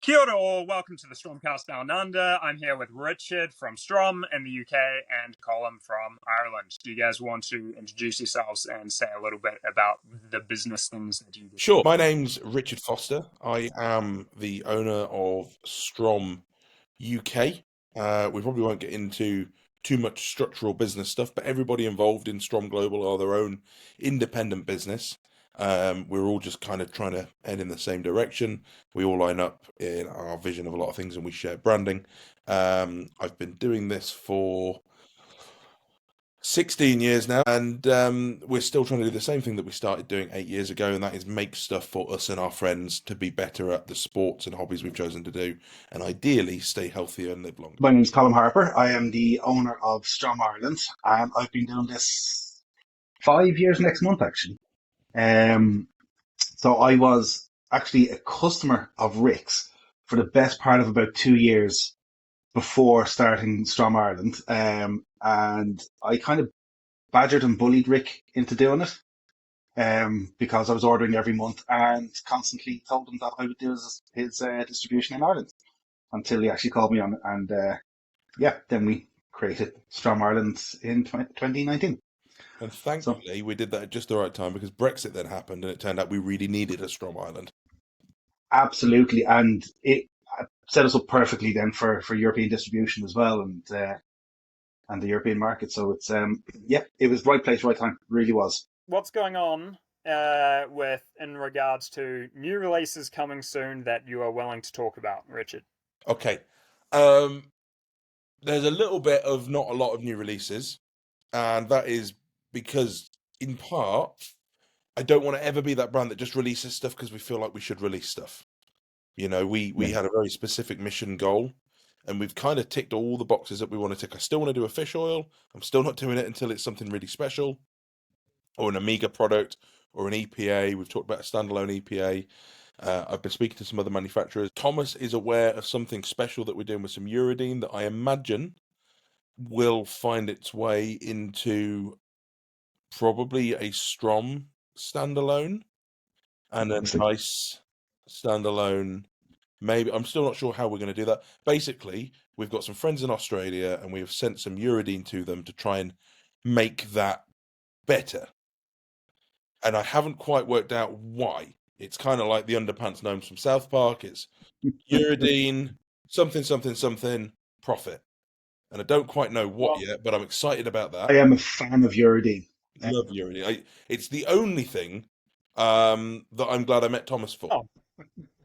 Kia ora all, welcome to the Stromcast Down Under. I'm here with Richard from Strom in the UK and Colm from Ireland. Do you guys want to introduce yourselves and say a little bit about the business things that you do? Sure. My name's Richard Foster. I am the owner of Strom UK. We probably won't get into too much structural business stuff, but everybody involved in Strom Global are their own independent business. We're all just kind of trying to head in the same direction. We all line up in our vision of a lot of things and we share branding. I've been doing this for 16 years now, and we're still trying to do the same thing that we started doing 8 years ago, and that is make stuff for us and our friends to be better at the sports and hobbies we've chosen to do, and ideally stay healthier and live longer. My name is Colm Harper. I am the owner of Strom Ireland, and I've been doing this 5 years next month, actually. So I was actually a customer of Rick's for the best part of about 2 years before starting Strom Ireland, and I kind of badgered and bullied Rick into doing it, because I was ordering every month and constantly told him that I would do his distribution in Ireland until he actually called me on it, and then we created Strom Ireland in 2019. And thankfully, we did that at just the right time because Brexit then happened, and it turned out we really needed a Strom Ireland. Absolutely, and it set us up perfectly then for European distribution as well, and the European market. So it's it was right place, right time. It really was. What's going on in regards to new releases coming soon that you are willing to talk about, Richard? Okay. There's a little bit of not a lot of new releases, and that is because, in part, I don't want to ever be that brand that just releases stuff because we feel like we should release stuff. You know, we had a very specific mission goal, and we've kind of ticked all the boxes that we want to tick. I still want to do a fish oil. I'm still not doing it until it's something really special, or an Omega product, or an EPA. We've talked about a standalone EPA. I've been speaking to some other manufacturers. Thomas is aware of something special that we're doing with some uridine that I imagine will find its way into probably a Strom standalone and a nice standalone. Maybe I'm still not sure how we're going to do that. Basically, we've got some friends in Australia and we have sent some uridine to them to try and make that better. And I haven't quite worked out why. It's kind of like the underpants gnomes from South Park. It's uridine, something, profit. And I don't quite know what yet, but I'm excited about that. I am a fan of uridine. Love uridine. It's the only thing that I'm glad I met Thomas for. Oh.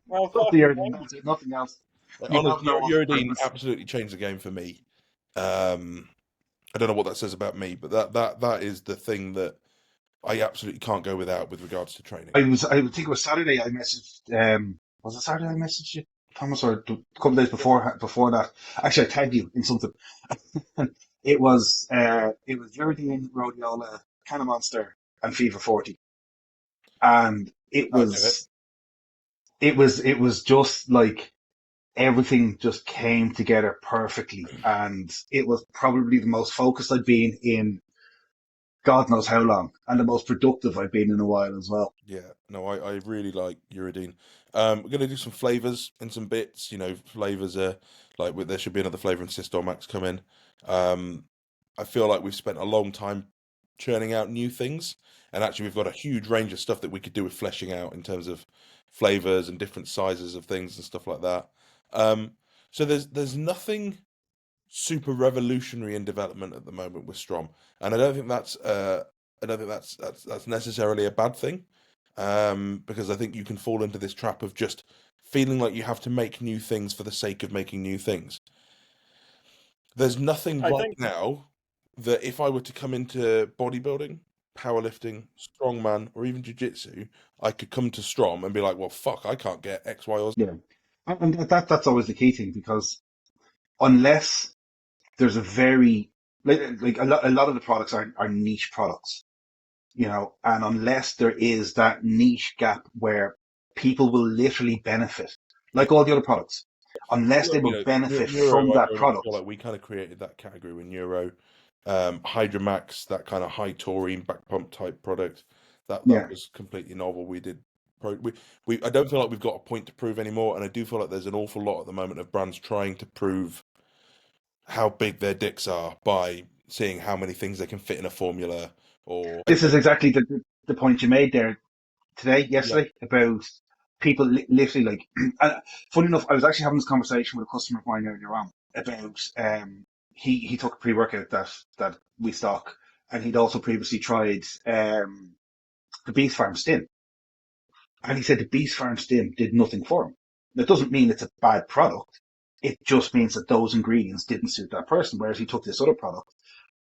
Well, uridine, nothing else. Honestly, uridine absolutely changed the game for me. I don't know what that says about me, but that is the thing that I absolutely can't go without with regards to training. I think it was Saturday. I messaged. Was it Saturday? I messaged you, Thomas, or a couple of days before that. Actually, I tagged you in something. It was uridine, rhodiola, Canna Monster, and Fever 40, and it was just like everything just came together perfectly, and it was probably the most focused I'd been in God knows how long, and the most productive I've been in a while as well. Yeah, no, I really like uridine. We're going to do some flavors in some bits. You know, flavors are like there should be another flavor in Systormax coming. I feel like we've spent a long time churning out new things, and actually we've got a huge range of stuff that we could do with fleshing out in terms of flavors and different sizes of things and stuff like that. So there's nothing super revolutionary in development at the moment with Strom, and I don't think that's necessarily a bad thing, because I think you can fall into this trap of just feeling like you have to make new things for the sake of making new things. There's nothing now that if I were to come into bodybuilding, powerlifting, strongman, or even jiu-jitsu, I could come to Strom and be like, well, fuck, I can't get X, Y, or Z. Yeah, and that's always the key thing, because unless there's a very like a lot of the products are niche products, you know, and unless there is that niche gap where people will literally benefit, like all the other products, unless they will benefit from that product. Like we kind of created that category with Neuro, Hydromax, that kind of high taurine back pump type product. That was completely novel. We did I don't feel like we've got a point to prove anymore, and I do feel like there's an awful lot at the moment of brands trying to prove how big their dicks are by seeing how many things they can fit in a formula. Or This is exactly the point you made there yeah, yesterday about people literally like. Funny enough, I was actually having this conversation with a customer of mine earlier on about he took a pre workout that we stock, and he'd also previously tried the Beast Farm Stim, and he said the Beast Farm Stim did nothing for him. That doesn't mean it's a bad product. It just means that those ingredients didn't suit that person. Whereas he took this other product,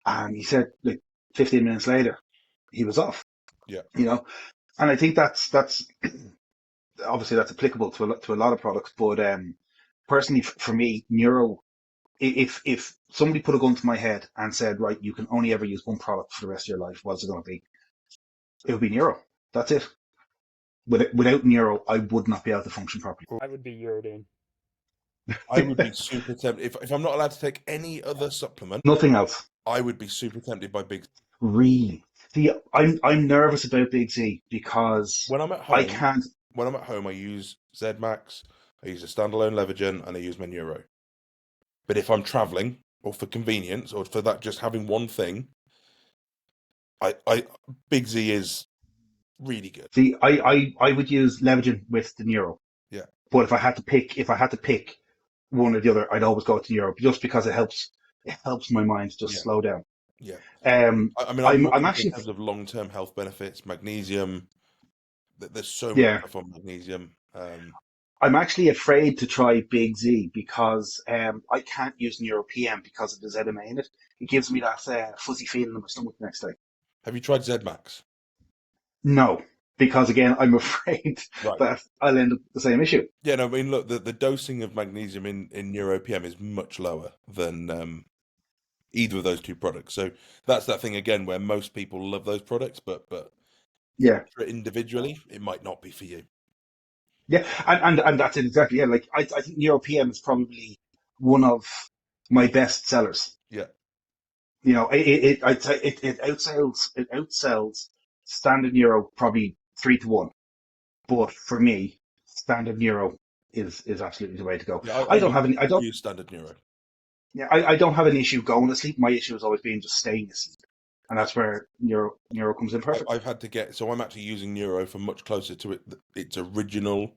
and he said like 15 minutes later, he was off. yeah. You know, and I think that's obviously that's applicable to a lot of products. But personally, for me, neuro, if somebody put a gun to my head and said, right, you can only ever use one product for the rest of your life, what's it going to be? It would be neuro. That's it. Without neuro, I would not be able to function properly. I would be uridine. I would be super tempted if I'm not allowed to take any other supplement. Nothing else. I would be super tempted by Big. Really. See, I'm nervous about Big Z because When I'm at I home, can't. I use Z-Max, I use a standalone Levagen, and I use my Neuro. But if I'm traveling, or for convenience, or for that just having one thing, I Big Z is really good. See, I would use Levagen with the Neuro. Yeah. But if I had to pick one or the other, I'd always go to Neuro just because it helps my mind just Yeah. slow down. Yeah. Um, I mean, I'm I'm looking in actually terms of long-term health benefits, magnesium. There's so much yeah, stuff on magnesium. I'm actually afraid to try Big Z because I can't use Neuro PM because of the ZMA in it. It gives me that fuzzy feeling in my stomach the next day. Have you tried Z-Max? No, because again, I'm afraid Right. that I'll end up with the same issue. Yeah, no, I mean, look, the dosing of magnesium in Neuro PM is much lower than either of those two products. So that's that thing again where most people love those products, but Yeah, for individually, it might not be for you. yeah, and that's it exactly. Yeah, like I think Neuro PM is probably one of my best sellers. Yeah, You know, I'd say it outsells standard Neuro probably 3-1. But for me, standard Neuro is absolutely the way to go. yeah. I don't have any. I don't. Use standard Neuro. Yeah, I don't have an issue going to sleep. My issue has always been just staying asleep, and that's where Neuro comes in perfect. I've had to get so I'm actually using Neuro for much closer to its original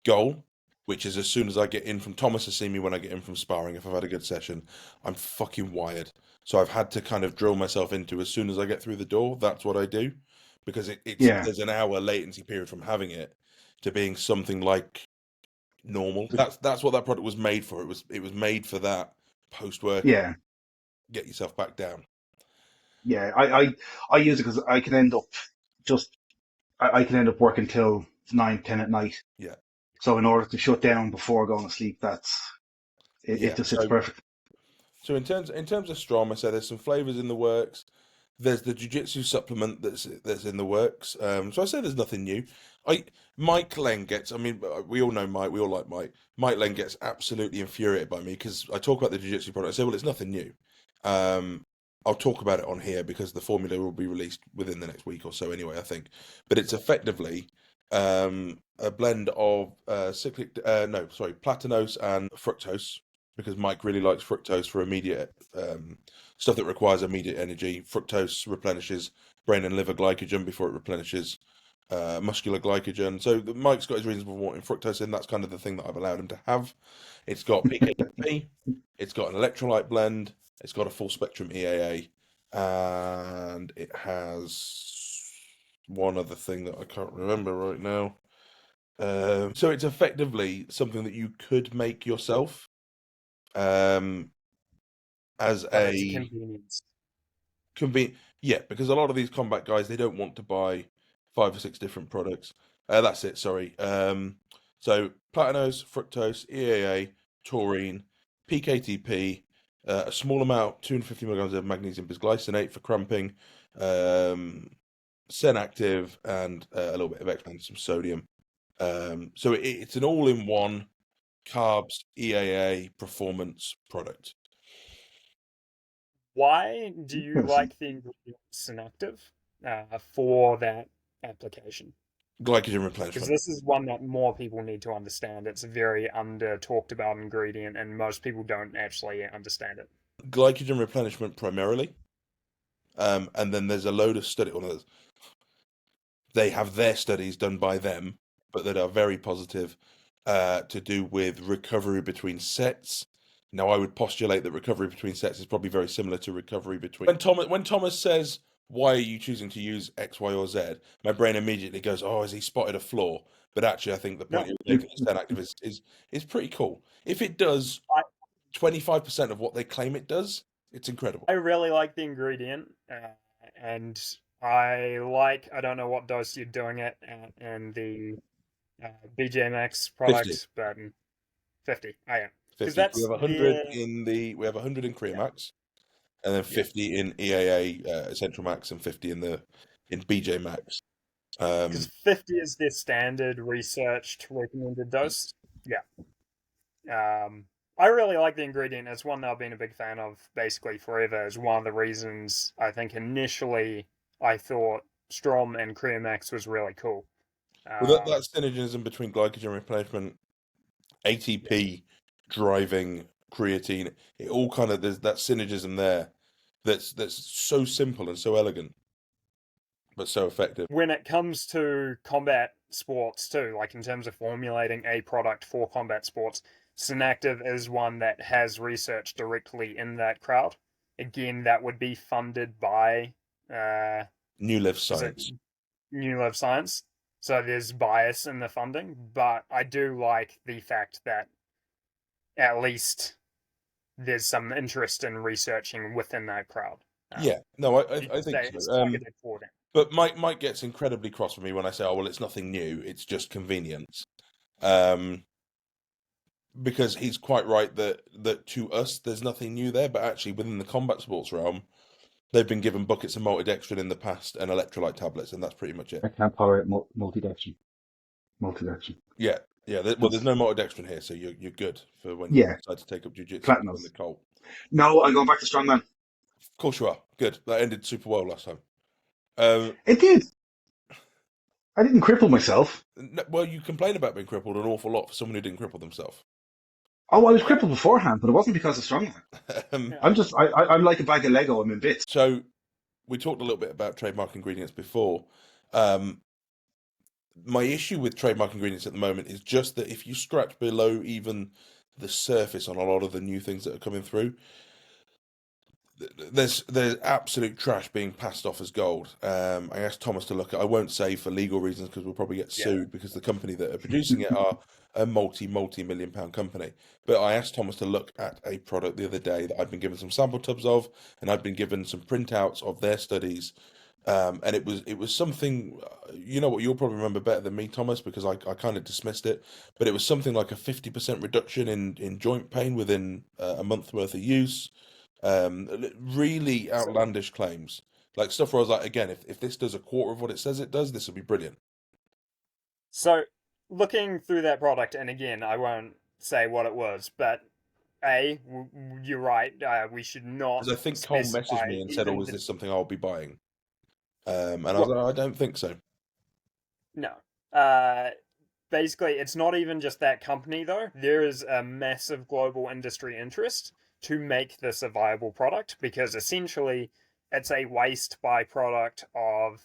goal, which is as soon as I get in from Thomas has seen me when I get in from sparring. If I've had a good session, I'm fucking wired. So I've had to kind of drill myself into as soon as I get through the door. That's what I do because it's Yeah, there's an hour latency period from having it to being something like normal. That's what that product was made for. It was made for that post workout. yeah, Get yourself back down. yeah. I use it because I can end up just I can end up working till 9, 10 at night. Yeah, So in order to shut down before going to sleep, that's it. yeah. It just sits perfect. So in terms of Strom, I said there's some flavors in the works. There's the jiu-jitsu supplement that's in the works. So I say there's nothing new. I Mike Len gets. I mean, we all know Mike. We all like Mike. Mike Len gets absolutely infuriated by me because I talk about the jiu-jitsu product. I say, well, it's nothing new. Um, I'll talk about it on here because the formula will be released within the next week or so, anyway. I think, but it's effectively a blend of platinose and fructose because Mike really likes fructose for immediate stuff that requires immediate energy. Fructose replenishes brain and liver glycogen before it replenishes muscular glycogen. So Mike's got his reasons for wanting fructose in. That's kind of the thing that I've allowed him to have. It's got PKP, it's got an electrolyte blend, it's got a full spectrum EAA, and it has one other thing that I can't remember right now. So it's effectively something that you could make yourself um, as But it's a a convenience. yeah, because a lot of these combat guys they don't want to buy 5 or 6 different products. That's it. Sorry. So platinose, fructose, EAA, taurine, PKTP, a small amount, 250 milligrams of magnesium bisglycinate for cramping, Senactive, and a little bit of extra some sodium. So it's an all-in-one carbs EAA performance product. Why do you Interesting. like the ingredient Synactive for that application? Glycogen Because replenishment. this is one that more people need to understand. It's a very under talked about ingredient, and most people don't actually understand it. Glycogen replenishment primarily. And then there's a load of study. Well, they have their studies done by them, but that are very positive to do with recovery between sets. Now, I would postulate that recovery between sets is probably very similar to recovery between. When Thomas says, "Why are you choosing to use X, Y, or Z?" my brain immediately goes, "Oh, has he spotted a flaw?" But actually, I think the point No, you're making as 10 activists is pretty cool. If it does I 25% of what they claim it does, it's incredible. I really like the ingredient, and I don't know what dose you're doing it at in the BJMX 50. product, but 50. I am because 50. We that's have 100 the in the we have 100 in yeah Creamax, and then yeah 50 in EAA Essential Max, and 50 in BJ Max. because Um, 50 is their standard researched recommended dose. Yeah. I really like the ingredient. It's one that I've been a big fan of basically forever. It's one of the reasons I think initially I thought Strom and Creamax was really cool. well, that Um, synergism between glycogen replacement, yeah. ATP driving creatine, it all kind of there's that synergism there. That's so simple and so elegant, but so effective. When it comes to combat sports too, like in terms of formulating a product for combat sports, Synactive is one that has research directly in that crowd. Again, that would be funded by New Live is it Science. New Life Science? So there's bias in the funding, but I do like the fact that at least there's some interest in researching within that crowd. Yeah, no, I Because think so. it's targeted for them. But Mike gets incredibly cross with me when I say, "Oh, well, it's nothing new. It's just convenience." Um, because he's quite right that to us there's nothing new there, but actually within the combat sports realm, they've been given buckets of maltodextrin in the past and electrolyte tablets, and that's pretty much it. I can't tolerate multi-direction. Multi-direction. Yeah, yeah. Well, there's That's, no maltodextrin here, so you're good for when you yeah, decide to take up jujitsu in the platinums. cult. No, I'm going back to strongman. Of course you are. Good. That ended super well last time. Um, It did. I didn't cripple myself. well, you complain about being crippled an awful lot for someone who didn't cripple themselves. Oh, I was Yeah, crippled beforehand, but it wasn't because of strongman. um, yeah. I'm like a bag of Lego. I'm in bits. so we talked a little bit about trademark ingredients before. Um, my issue with trademark ingredients at the moment is just that if you scratch below even the surface on a lot of the new things that are coming through, there's absolute trash being passed off as gold. I asked Thomas to look at. I won't say for legal reasons because we'll probably get Yeah. sued because the company that are producing it are a multi-million pound company. But I asked Thomas to look at a product the other day that I'd been given some sample tubs of, and I'd been given some printouts of their studies. And it was something, you know what, you'll probably remember better than me, Thomas, because I kind of dismissed it, but it was something like a 50% reduction in joint pain within a month worth of use. Really So, outlandish claims, like stuff where I was like, again, if this does a quarter of what it says it does, this will be brilliant. so looking through that product, and again, I won't say what it was, but you're right. We should not Because I think Colm messaged specify me and said, "Oh, even is the this something I'll be buying?" And I was well, like, "I don't think so." no. Uh, Basically, it's not even just that company though. There is a massive global industry interest to make this a viable product because essentially it's a waste byproduct of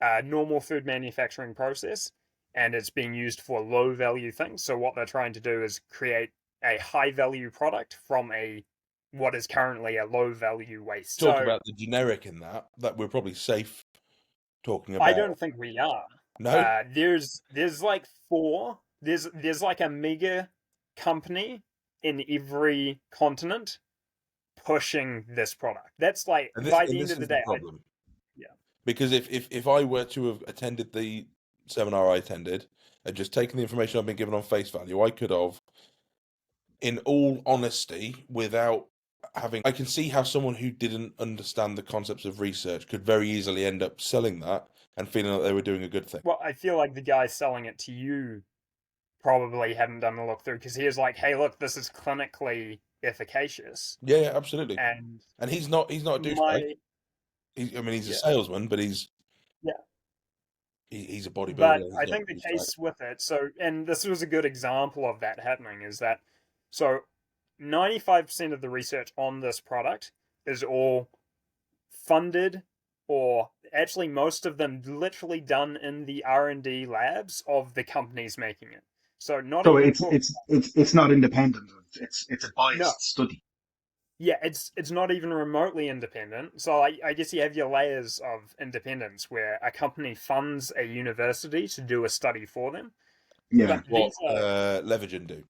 a normal food manufacturing process and it's being used for low value things. So what they're trying to do is create a high value product from a what is currently a low value waste. Talk So about the generic in that we're probably safe talking I about. don't think we are. No, There's like four. There's like a mega company in every continent pushing this product. That's like and this by and the end this of the is the day, problem. yeah. Because if I were to have attended the seminar I attended and just taken the information I've been given on face value, I could have, in all honesty, without having, I can see how someone who didn't understand the concepts of research could very easily end up selling that and feeling like they were doing a good thing. Well, I feel like the guy selling it to you probably hadn't done the look through because he was like, "Hey, look, this is clinically efficacious," Yeah, yeah, absolutely. and And he's not a douchebag. my I mean, he's a yeah salesman, but he's yeah He's a But bodybuilder. I think the He's like, case with it, so, and this was a good example of that happening, is that, so 95% of the research on this product is all funded, or actually most of them literally done in the R&D labs of the companies making it. So not So even it's for, it's it's it's not independent. It's a no, biased study. yeah, it's not even remotely independent. So I guess you have your layers of independence where a company funds a university to do a study for them. Yeah, But what these are, Levigen do.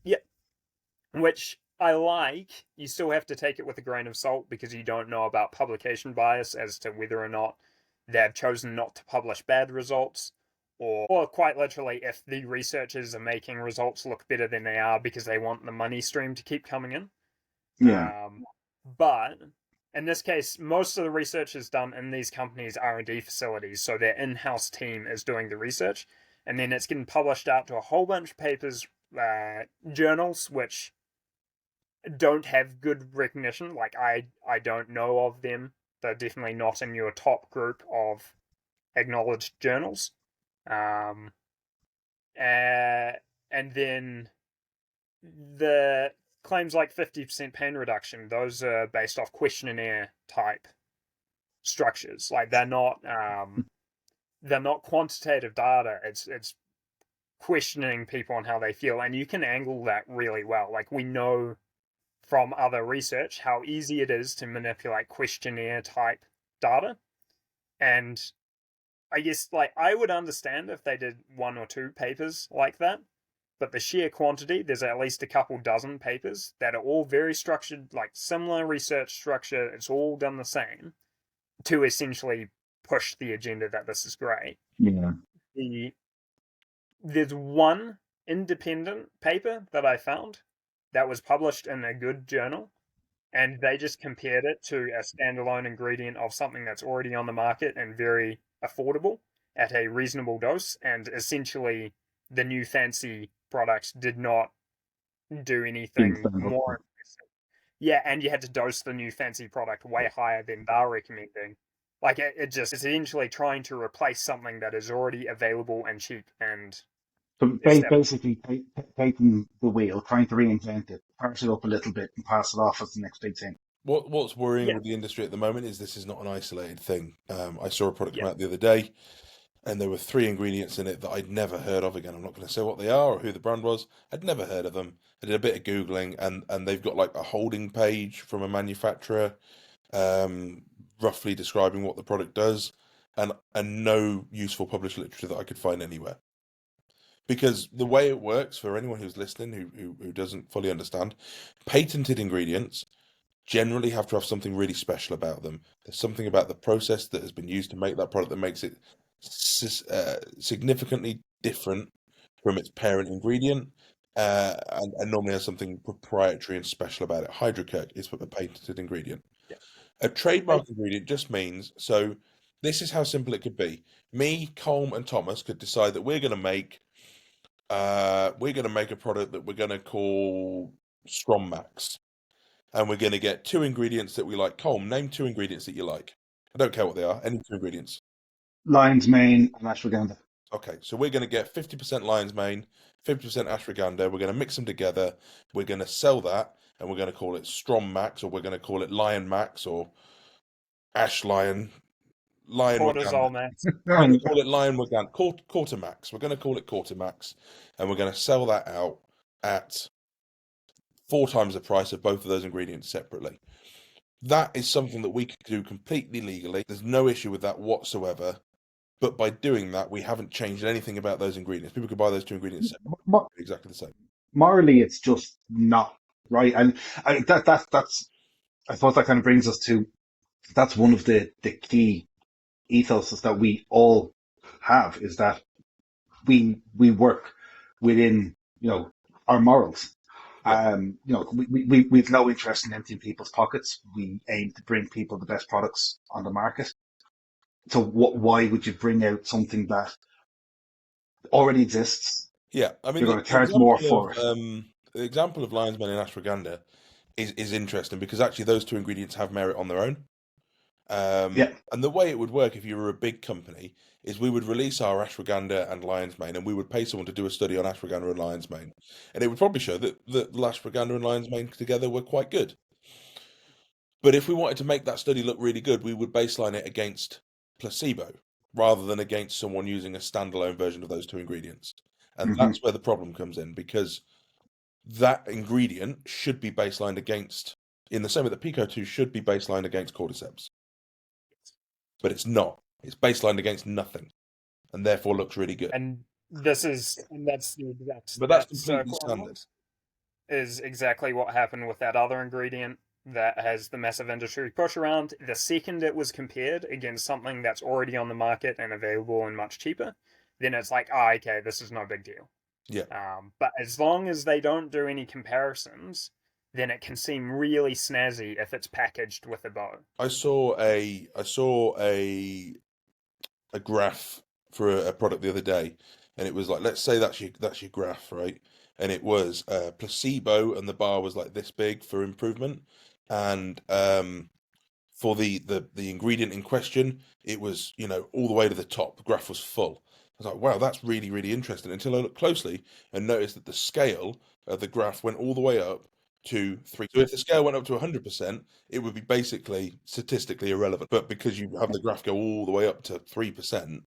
yeah, which I like. You still have to take it with a grain of salt because you don't know about publication bias as to whether or not they've chosen not to publish bad results, or quite literally, if the researchers are making results look better than they are because they want the money stream to keep coming in. yeah, But in this case, most of the research is done in these companies' R&D facilities, so their in-house team is doing the research, and then it's getting published out to a whole bunch of papers, journals, which don't have good recognition. Like I don't know of them. They're definitely not in your top group of acknowledged journals. Um, and then the claims like 50% pain reduction, those are based off questionnaire type structures. Like they're not quantitative data. It's questioning people on how they feel, and you can angle that really well. Like we know from other research how easy it is to manipulate questionnaire type data. And I guess like I would understand if they did one or two papers like that, but the sheer quantity, there's at least a couple dozen papers that are all very structured, like similar research structure. It's all done the same to essentially push the agenda that this is great. yeah. The There's one independent paper that I found that was published in a good journal, and they just compared it to a standalone ingredient of something that's already on the market and very affordable at a reasonable dose. And essentially, the new fancy products did not do Didn't anything stand up. more impressive. Yeah, and you had to dose the new fancy product way higher than they're recommending. Like it just essentially trying to replace something that is already available and cheap and So established. basically, taking the wheel, trying to reinvent it, parse it up a little bit, and pass it off as the next big thing. What's worrying Yeah, with the industry at the moment is this is not an isolated thing. I saw a product yeah, come out the other day, and there were three ingredients in it that I'd never heard of. Again, I'm not going to say what they are or who the brand was. I'd never heard of them. I did a bit of googling, and they've got like a holding page from a manufacturer, um, roughly describing what the product does, and no useful published literature that I could find anywhere. Because the way it works for anyone who's listening who doesn't fully understand, patented ingredients generally have to have something really special about them. There's something about the process that has been used to make that product that makes it significantly different from its parent ingredient, and normally has something proprietary and special about it. Hydrocurc is a patented ingredient. yeah. A I, trademark ingredient just means, so this is how simple it could be. Me, Colm, and Thomas could decide that we're going to make a product that we're going to call Strom Max, and we're going to get two ingredients that we like. Colm, name two ingredients that you like. I don't care what they are. Any two ingredients. Lion's mane and ashwagandha. Okay, so we're going to get 50% lion's mane, 50% ashwagandha. We're going to mix them together. We're going to sell that, and we're going to call it Strom Max, or we're going to call it Lion Max, or Ash Lion, Lion Waganda. cortisol max. We're going to call it Lion Waganda, Quarter Max. We're going to call it Quarter Max, and we're going to sell that out at four times the price of both of those ingredients separately. That is something that we could do completely legally. There's no issue with that whatsoever. But by doing that, we haven't changed anything about those ingredients. People could buy those two ingredients separately, Mo- exactly the same. Morally, it's just not right, and that's I suppose that kind of brings us to that's one of the key ethos that we all have is that we work within our morals. Yeah. We've no interest in emptying people's pockets. We aim to bring people the best products on the market. So why would you bring out something that already exists? Yeah. I mean, You're going to charge more for it. the example of lion's mane and ashwagandha is interesting because actually those two ingredients have merit on their own. Yeah. And the way it would work if you were a big company is we would release our ashwagandha and lion's mane, and we would pay someone to do a study on ashwagandha and lion's mane, and it would probably show that the ashwagandha and lion's mane together were quite good. But if we wanted to make that study look really good, we would baseline it against placebo rather than against someone using a standalone version of those two ingredients. And Hmm. that's where the problem comes in, because that ingredient should be baselined against, in the same way that Pico 2 should be baselined against cordyceps. But it's not. It's baselined against nothing, and therefore looks really good. And that's the exact But that's completely circle standard. is exactly what happened with that other ingredient that has the massive industry push around. The second it was compared against something that's already on the market and available and much cheaper, then it's like, oh, okay, this is no big deal. Yeah. But as long as they don't do any comparisons, then it can seem really snazzy if it's packaged with a bow. I saw a graph for a product the other day, and it was like, let's say that's your graph, right? And it was placebo, and the bar was like this big for improvement, and for the ingredient in question, it was, all the way to the top. The graph was full. I was like, wow, that's really, really interesting. Until I looked closely and noticed that the scale of the graph went all the way up to 3. So if the scale went up to 100%, it would be basically statistically irrelevant. But because you have the graph go all the way up to 3%,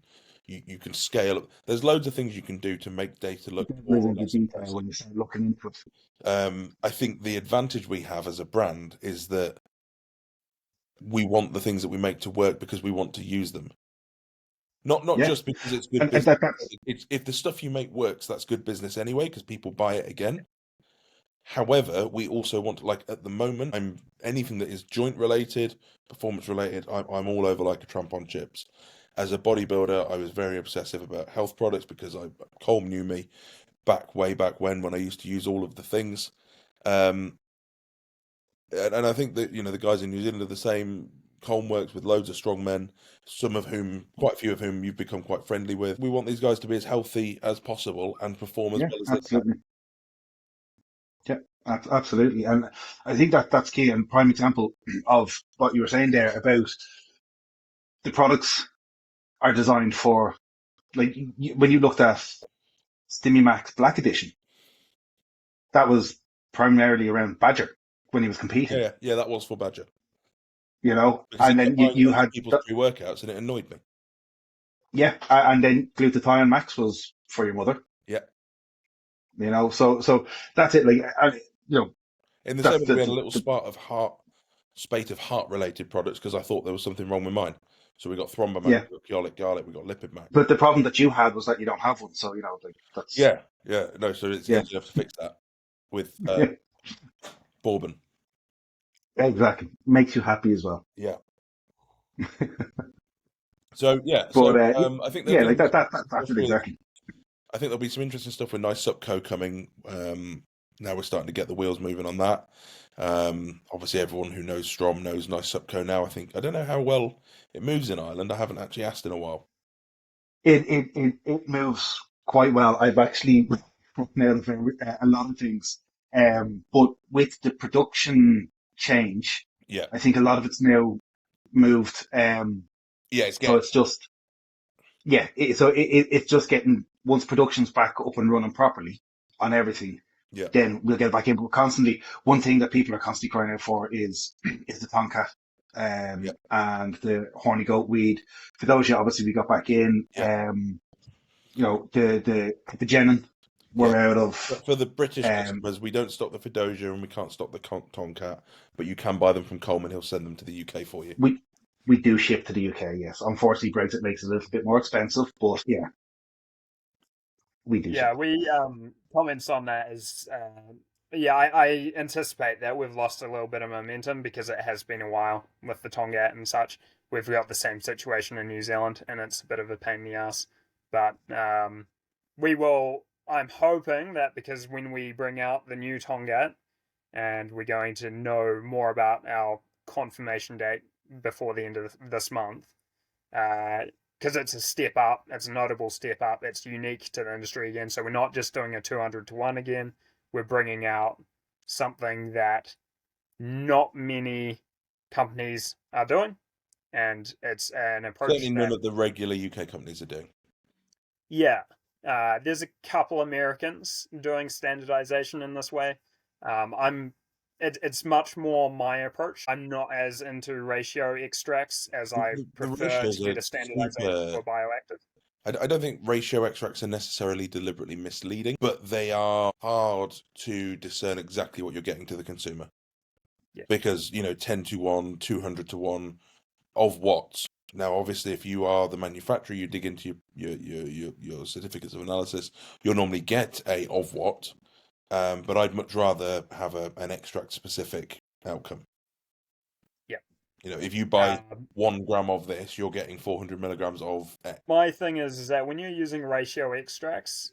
you can scale up. There's loads of things you can do to make data look more or Really the less detail impressive. when you start looking into it. I think the advantage we have as a brand is that we want the things that we make to work because we want to use them. Not Yeah, just because it's good and business. that's It's if the stuff you make works, that's good business anyway, because people buy it again. However, we also want to, like, at the moment, I'm anything that is joint related, performance related, I'm all over like a tramp on chips. As a bodybuilder, I was very obsessive about health products because Colm knew me way back when I used to use all of the things. Um, and I think that the guys in New Zealand are the same. Colm works with loads of strong men, quite a few of whom you've become quite friendly with. We want these guys to be as healthy as possible and perform as yeah, well as they can. absolutely. Yeah, absolutely. And I think that's key and prime example of what you were saying there about the products are designed for, like, when you looked at Stimumax Black Edition, that was primarily around Badger when he was competing, Yeah, that was for Badger because he and kept then buying you other had, people's pre-workouts and it annoyed me. yeah, and then Glutathione Max was for your mother, Yeah, so that's it. Like, in the same that's way that we had a little spate of heart-related products because I thought there was something wrong with mine. So we got Thrombomax, yeah. we got Kyolic Garlic, we got Lipid Max. But the problem that you had was that you don't have one, so like that's Yeah, no, so it's yeah, easy enough to fix that with yeah, Bourbon. exactly. Makes you happy as well. Yeah. So yeah, But I think there'll yeah, be like some that's stuff it with. exactly. I think there'll be some interesting stuff with Nice Supco coming. Now we're starting to get the wheels moving on that. Obviously, everyone who knows Strom knows Nice Supco now. I don't know how well it moves in Ireland. I haven't actually asked in a while. It moves quite well. I've actually run out of a lot of things, but with the production change, Yeah, I think a lot of it's now moved. yeah, it's So getting. it's just yeah, it's just getting, once production's back up and running properly on everything, Yeah, then we'll get back in. But constantly, one thing that people are constantly crying out for is the tomcat, yeah, and the horny goat weed. For those, yeah, obviously we got back in. yeah, The Genin yeah. we're out of. But for the British Um, customers, we don't stock the Fedosia and we can't stock the Tomcat, but you can buy them from Coleman. He'll send them to the UK for you. we do ship to the UK. Yes, unfortunately, Brexit makes it a little bit more expensive, but yeah, we do Yeah, ship. we comments on that is yeah, I anticipate that we've lost a little bit of momentum because it has been a while with the Tongat and such. We've got the same situation in New Zealand, and it's a bit of a pain in the ass. But we will. I'm hoping that because when we bring out the new Tongat, and we're going to know more about our confirmation date before the end of this month, because it's a step up, it's a notable step up, it's unique to the industry again. So we're not just doing a 200 to 1 again, we're bringing out something that not many companies are doing. and it's an Certainly approach none that, of the regular UK companies are doing. yeah, there's a couple Americans doing standardization in this way. It's much more my approach. I'm not as into ratio extracts as I The prefer to ratios get are a standardization super. for bioactive. I don't think ratio extracts are necessarily deliberately misleading, but they are hard to discern exactly what you're getting to the consumer. Yeah. Because, 10 to 1, 200 to 1 of what? Now, obviously, if you are the manufacturer, you dig into your certificates of analysis, you'll normally get a of what, but I'd much rather have an extract specific outcome. Yeah. If you buy Um, 1 gram of this, you're getting 400 milligrams of X. my thing is that when you're using ratio extracts,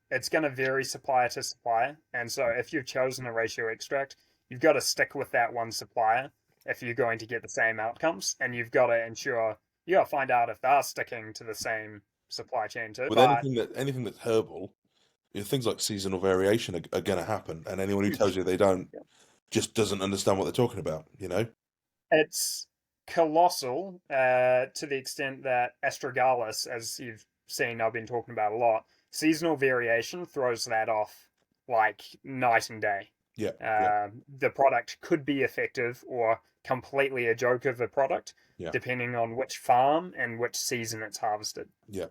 it's going to vary supplier to supplier. And so if you've chosen a ratio extract, you've got to stick with that one supplier if you're going to get the same outcomes. And you've got to ensure, you got to find out if they're sticking to the same supply chain too. With But anything that's herbal, things like seasonal variation are going to happen, and anyone who tells huge. you they don't Yeah. just doesn't understand what they're talking about. It's colossal to the extent that astragalus, as you've seen, I've been talking about a lot, seasonal variation throws that off like night and day. Yeah, yeah, The product could be effective or completely a joke of a product, yeah, depending on which farm and which season it's harvested. yeah.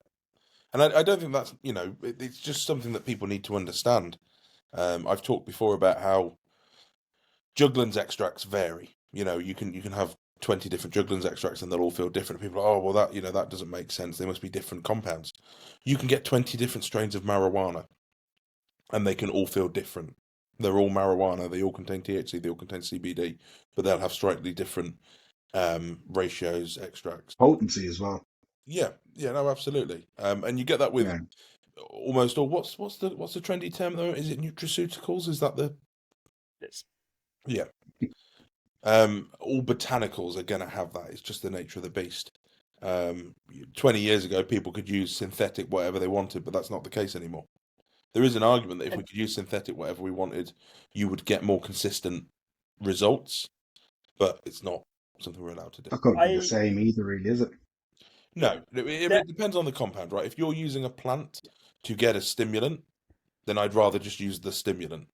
And I don't think that's it's just something that people need to understand. I've talked before about how Juglans extracts vary. You can have 20 different Juglans extracts and they'll all feel different. People are, oh, well, that doesn't make sense. They must be different compounds. You can get 20 different strains of marijuana and they can all feel different. They're all marijuana. They all contain THC. They all contain CBD, but they'll have slightly different ratios, extracts. Potency as well. Yeah, yeah, no, absolutely. And you get that with Yeah. almost all. What's the trendy term though? Is it nutraceuticals? Is that the It's, yeah? All botanicals are going to have that. It's just the nature of the beast. 20 years ago, people could use synthetic whatever they wanted, but that's not the case anymore. There is an argument that if we could use synthetic whatever we wanted, you would get more consistent results, but it's not something we're allowed to do. Not going to be the I same either, really, is it? No, it that depends on the compound, right? If you're using a plant to get a stimulant, then I'd rather just use the stimulant.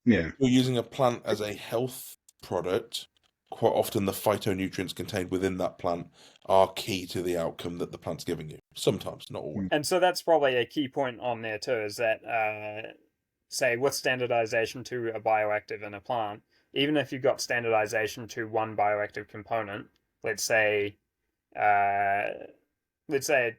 Yeah. If you're using a plant as a health product, quite often the phytonutrients contained within that plant are key to the outcome that the plant's giving you. Sometimes, not always. And so that's probably a key point on there too, is that say with standardization to a bioactive in a plant, even if you've got standardization to one bioactive component, let's say uh,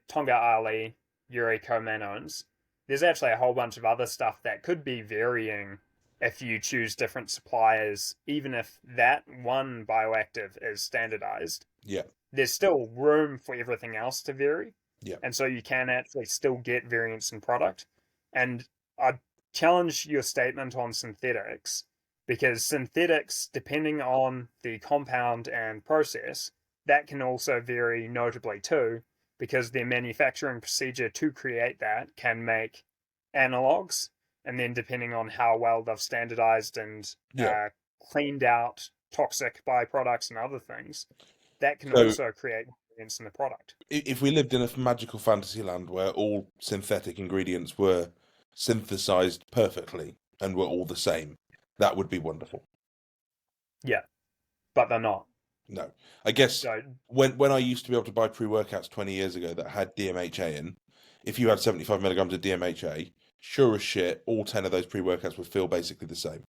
Tonga Ali, uricomanones, there's actually a whole bunch of other stuff that could be varying if you choose different suppliers, even if that one bioactive is standardized. Yeah, There's still room for everything else to vary. yeah, And so you can actually still get variance in product. And I challenge your statement on synthetics because synthetics, depending on the compound and process, that can also vary notably too, because their manufacturing procedure to create that can make analogs. And then, depending on how well they've standardized and yeah. cleaned out toxic byproducts and other things, that can So also create variance in the product. if we lived in a magical fantasy land where all synthetic ingredients were synthesized perfectly and were all the same, that would be wonderful. Yeah, but they're not. No, I guess So when I used to be able to buy pre-workouts 20 years ago that had DMHA in, if you had 75 milligrams of DMHA, sure as shit, all 10 of those pre-workouts would feel basically the same.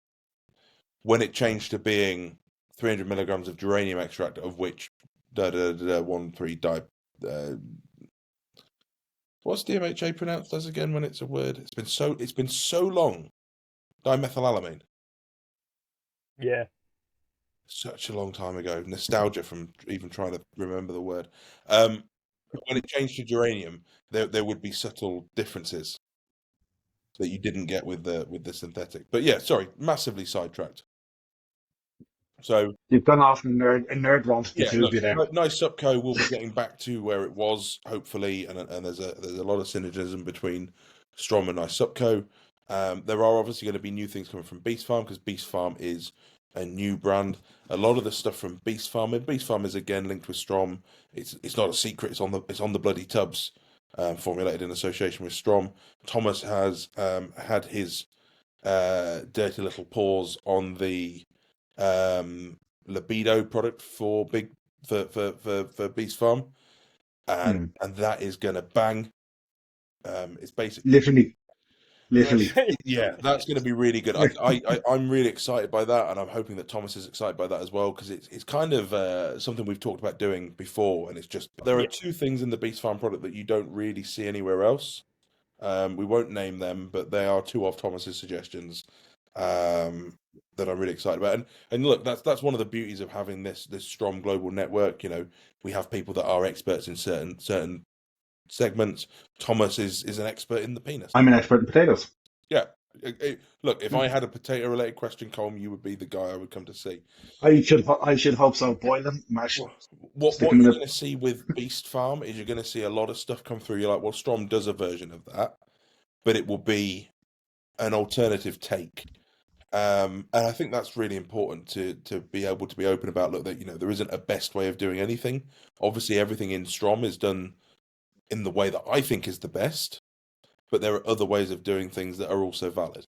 When it changed to being 300 milligrams of geranium extract, of which 1,3 di. What's DMHA pronounced as again when it's a word? It's been so long. Dimethylalamine. yeah, Such a long time ago. Nostalgia from even trying to remember the word. When it changed to geranium, there would be subtle differences that you didn't get with the synthetic. But yeah, sorry, massively sidetracked. So You've gone off and nerd ranted the yeah, two of look, you there. nice Supco will be getting back to where it was, hopefully, and there's a lot of synergism between Strom and nice Supco. There are obviously going to be new things coming from Beast Farm because Beast Farm is a new brand. A lot of the stuff from Beast Farm, and Beast Farm is again linked with Strom. It's not a secret. It's on the bloody tubs, formulated in association with Strom. Thomas has had his dirty little paws on the libido product for Beast Farm, and Mm. that is gonna bang. It's basically Literally, yeah, literally. yeah, that's going to be really good. I'm really excited by that, and I'm hoping that Thomas is excited by that as well, because it's kind of something we've talked about doing before, and it's just there are Yeah, two things in the Beast Farm product that you don't really see anywhere else. We won't name them, but they are two of Thomas's suggestions that I'm really excited about. And look, that's one of the beauties of having this strong global network. You know, we have people that are experts in certain segments. Thomas is an expert in the penis. I'm an expert in potatoes. Yeah. Look, if I had a potato related question, Colm, you would be the guy I would come to see. I should hope so. Boil them, mash them, stick What them in you're a. going to see with Beast Farm is you're going to see a lot of stuff come through. You're like, well, Strom does a version of that, but it will be an alternative take. And I think that's really important to be able to be open about. Look, that there isn't a best way of doing anything. Obviously, everything in Strom is done in the way that I think is the best, but there are other ways of doing things that are also valid.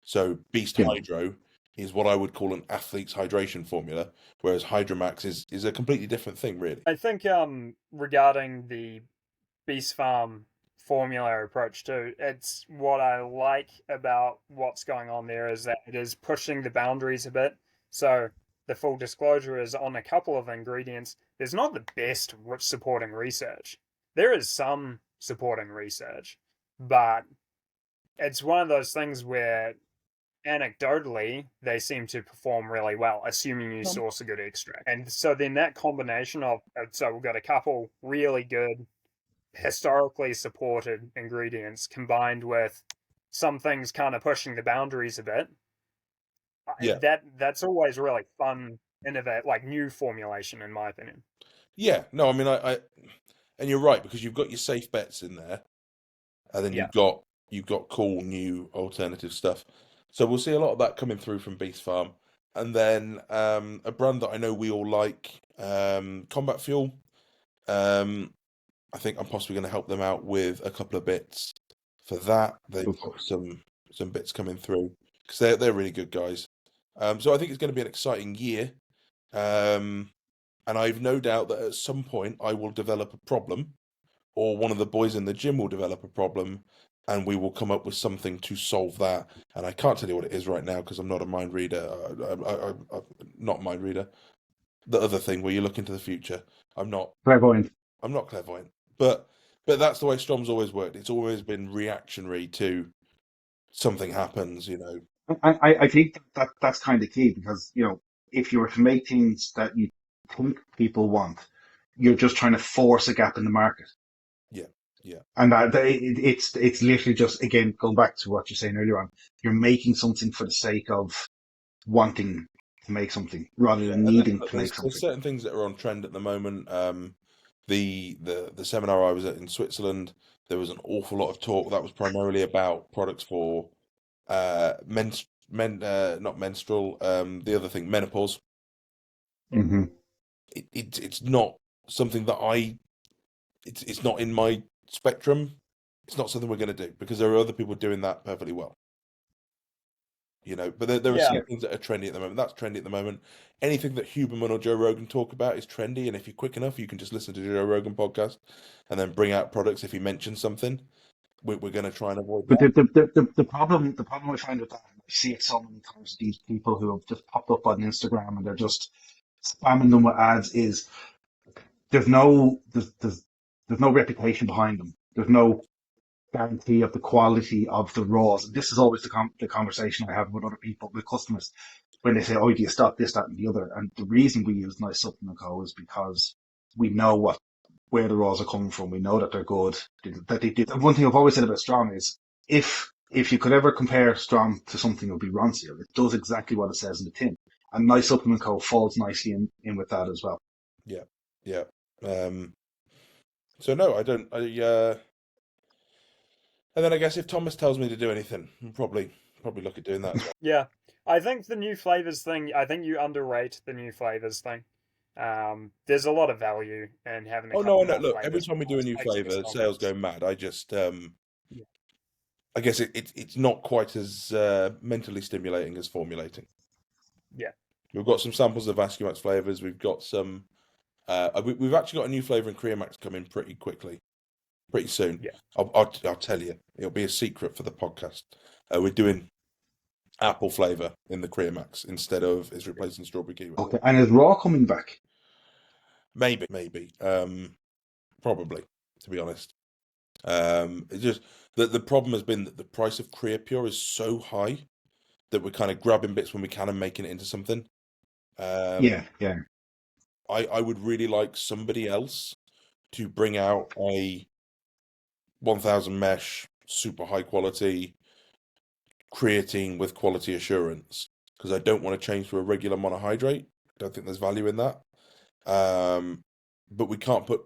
So Beast Yeah. Hydro is what I would call an athlete's hydration formula, whereas Hydromax is a completely different thing, really. I think regarding the Beast Farm formula approach too, it's what I like about what's going on there is that it is pushing the boundaries a bit. So the full disclosure is on a couple of ingredients. There's not the best supporting research. There is some supporting research, but it's one of those things where anecdotally they seem to perform really well, assuming you source a good extract. And so then that combination of so we've got a couple really good historically supported ingredients combined with some things kind of pushing the boundaries a bit. Yeah, That's always really fun, innovate like new formulation in my opinion. yeah. No, I mean, and you're right because you've got your safe bets in there, and then Yeah. you've got cool new alternative stuff. So we'll see a lot of that coming through from Beast Farm, and then a brand that I know we all like, Combat Fuel. Um, I think I'm possibly going to help them out with a couple of bits for that. They've got some bits coming through because they're really good guys. So I think it's going to be an exciting year. And I've no doubt that at some point I will develop a problem, or one of the boys in the gym will develop a problem, and we will come up with something to solve that. And I can't tell you what it is right now because I'm not a mind reader. I'm not a mind reader. The other thing where you look into the future, I'm not. Clairvoyant. I'm not clairvoyant, but that's the way Strom's always worked. It's always been reactionary to something happens. I think that's kind of key because if you were to make things that you think people want, you're just trying to force a gap in the market. Yeah, yeah, And it's literally just, again, going back to what you're saying earlier on, you're making something for the sake of wanting to make something rather yeah. than And needing look, to make there's something. certain things that are on trend at the moment. The seminar I was at in Switzerland, there was an awful lot of talk that was primarily about products for not menstrual, the other thing, menopause. Hmm. It's not something that it's not in my spectrum. It's not something we're going to do because there are other people doing that perfectly well. But there are Yeah. Yeah. some things that are trendy at the moment. That's trendy at the moment. Anything that Huberman or Joe Rogan talk about is trendy, and if you're quick enough, you can just listen to Joe Rogan podcast and then bring out products if he mentions something. We're going to try and avoid But that. the problem I find with that, and I see it so many times, these people who have just popped up on Instagram and they're just spamming them with ads, is there's no reputation behind them. There's no guarantee of the quality of the raws. This is always the conversation I have with other people, with customers, when they say, "Oh, do you stock this, that, and the other?" And the reason we use Nice Supplement Co. is because we know where the raws are coming from. We know that they're good. That they do. One thing I've always said about Strom is, if you could ever compare Strom to something, it would be Ronseal. It does exactly what it says in the tin, and Nice Supplement Co. falls nicely in with that as well. Yeah, yeah. Um, so no, I don't. And then I guess if Thomas tells me to do anything, I'll probably look at doing that as well. Yeah. I think the new flavors thing. I think you underrate the new flavors thing. There's a lot of value in having a Oh no, couple I know. more Look, every flavors time we do a new taste flavor, yourself. sales go mad. I just, Yeah. I guess it's not quite as mentally stimulating as formulating. Yeah. We've got some samples of Vascumax flavors. We've got some. We've actually got a new flavor in Creamax coming pretty quickly, pretty soon. Yeah. I'll tell you. It'll be a secret for the podcast. We're doing apple flavor in the Creamax instead of is replacing strawberry kiwi. Okay, and is Raw coming back? Maybe. Probably, to be honest. It's just the problem has been that the price of Creapure is so high that we're kind of grabbing bits when we can and making it into something. Yeah, yeah. I would really like somebody else to bring out a 1000 mesh, super high quality creatine with quality assurance because I don't want to change to a regular monohydrate. I don't think there's value in that. But we can't put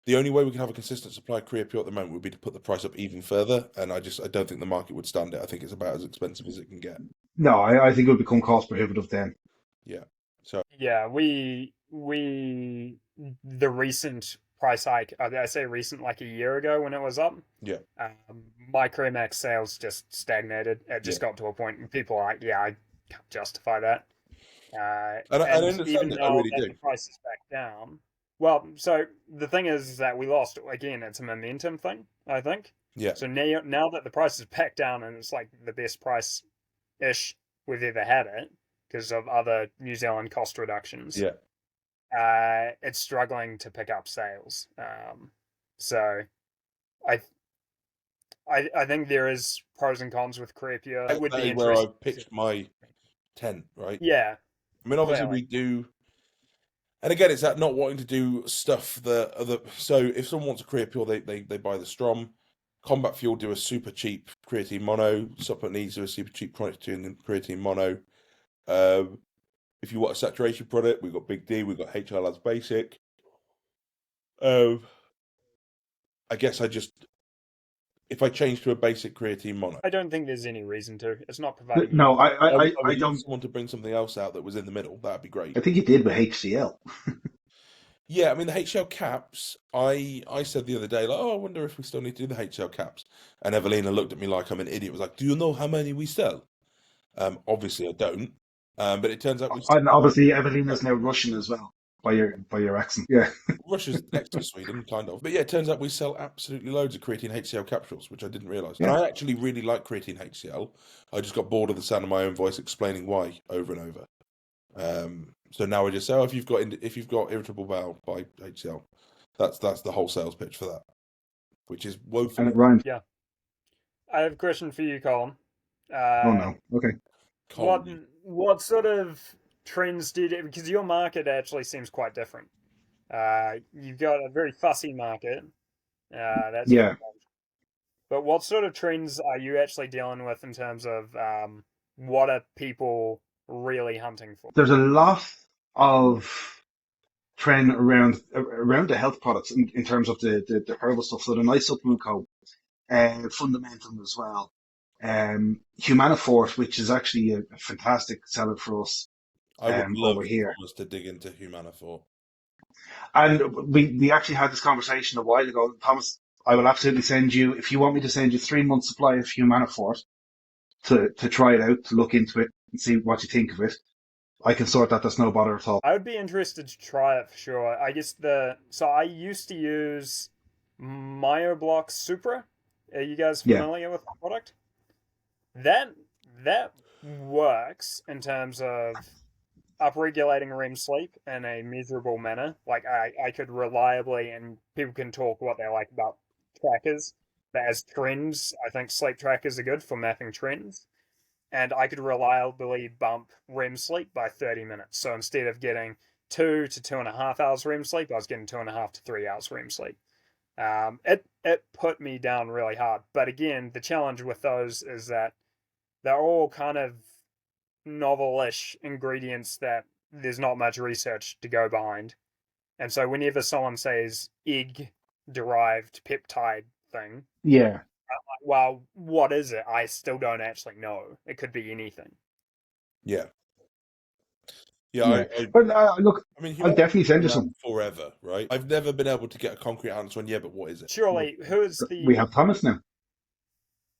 the only way we can have a consistent supply of Creapure at the moment would be to put the price up even further, and I don't think the market would stand it. I think it's about as expensive as it can get. No, I think it would become cost prohibitive then. Yeah. So Yeah, the recent price hike, I say recent, like a year ago when it was up, yeah, my Max sales just stagnated. It yeah, just got to a point where people are like, yeah, I can't justify that. and I And understand even it. I now really that do. the price is back down, well, so the thing is that we lost, again, it's a momentum thing, I think. Yeah, So now that the price is back down and it's like the best price ish we've ever had it because of other New Zealand cost reductions, yeah. it's struggling to pick up sales. So I I think there is pros and cons with Creepier. It would That be is where interesting I've to, pitched my tent. Right. yeah, I mean, obviously clearly, we do. And again, it's that not wanting to do stuff that other. So if someone wants a Creapure, they buy the Strom. Combat Fuel do a super cheap creatine mono. Supplement Needs do a super cheap creatine mono. If you want a saturation product, we've got Big D, we've got HR Labs Basic. Um, I guess if I change to a basic creatine mono, I don't think there's any reason to. It's not providing you No, with. I I would love don't. someone to bring something else out that was in the middle. That'd be great. I think he did with HCl. Yeah, I mean the HL caps. I said the other day, like, oh, I wonder if we still need to do the HL caps. And Evelina looked at me like I'm an idiot. Was like, do you know how many we sell? Obviously I don't. But it turns out we And obviously, Evelina's now Russian as well by your accent. Yeah, Russia's next to Sweden, kind of. But yeah, it turns out we sell absolutely loads of creatine HCl capsules, which I didn't realise. And yeah. I actually really like creatine HCl. I just got bored of the sound of my own voice explaining why over and over. So now I just say, oh, if you've got irritable bowel, buy HCl. That's the whole sales pitch for that, which is And woefully it rhymes. Yeah, I have a question for you, Colm. Oh Uh, no. Okay. what cold. what sort of trends because your market actually seems quite different. You've got a very fussy market. That's very Yeah. much. But what sort of trends are you actually dealing with in terms of what are people really hunting for? There's a lot of trend around the health products in terms of the herbal stuff. So the nice supplement code, Fundamentum as well. Humanifort, which is actually a fantastic seller for us I would over love here. Thomas to dig into Humanafor. And we actually had this conversation a while ago. Thomas, I will absolutely send you, if you want me to send you 3 months supply of Humanifort to try it out, to look into it and see what you think of it. I can sort that. That's no bother at all. I would be interested to try it for sure. I guess I used to use Myoblock Supra. Are you guys Yeah. familiar with the product? That that works in terms of upregulating REM sleep in a measurable manner. Like I could reliably, and people can talk what they like about trackers, but as trends, I think sleep trackers are good for mapping trends. And I could reliably bump REM sleep by 30 minutes. So instead of getting 2 to 2.5 hours REM sleep, I was getting 2.5 to 3 hours REM sleep. It put me down really hard. But again, the challenge with those is that they're all kind of novel-ish ingredients that there's not much research to go behind. And so whenever someone says egg derived peptide thing, Yeah. well, what is it? I still don't actually know. It could be anything. Yeah. Yeah, I but look, I mean, I'll humanity's definitely been send you around some. forever, right? I've never been able to get a concrete answer on, yeah, but what is it? Well, Surely, who is we the have Thomas now.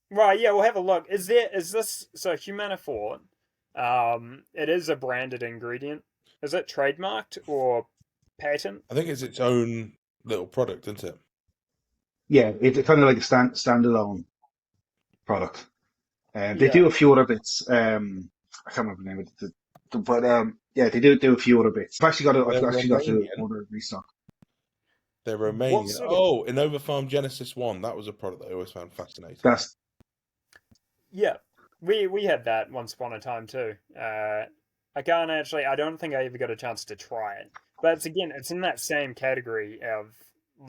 right? Yeah, we'll have a look. Is this so Humanifort? It is a branded ingredient. Is it trademarked or patent? I think it's its own little product, isn't it? Yeah, it's kind of like a standalone product. They Yeah. do a few other bits. I can't remember the name of but yeah, they do a few other bits. I've They're actually got to Romanian. order a restock. They're What Romanian. sort of Oh, Innova Farm Genesis 1. That was a product that I always found fascinating. That's Yeah, we had that once upon a time too. I can't actually. I don't think I ever got a chance to try it. But it's in that same category of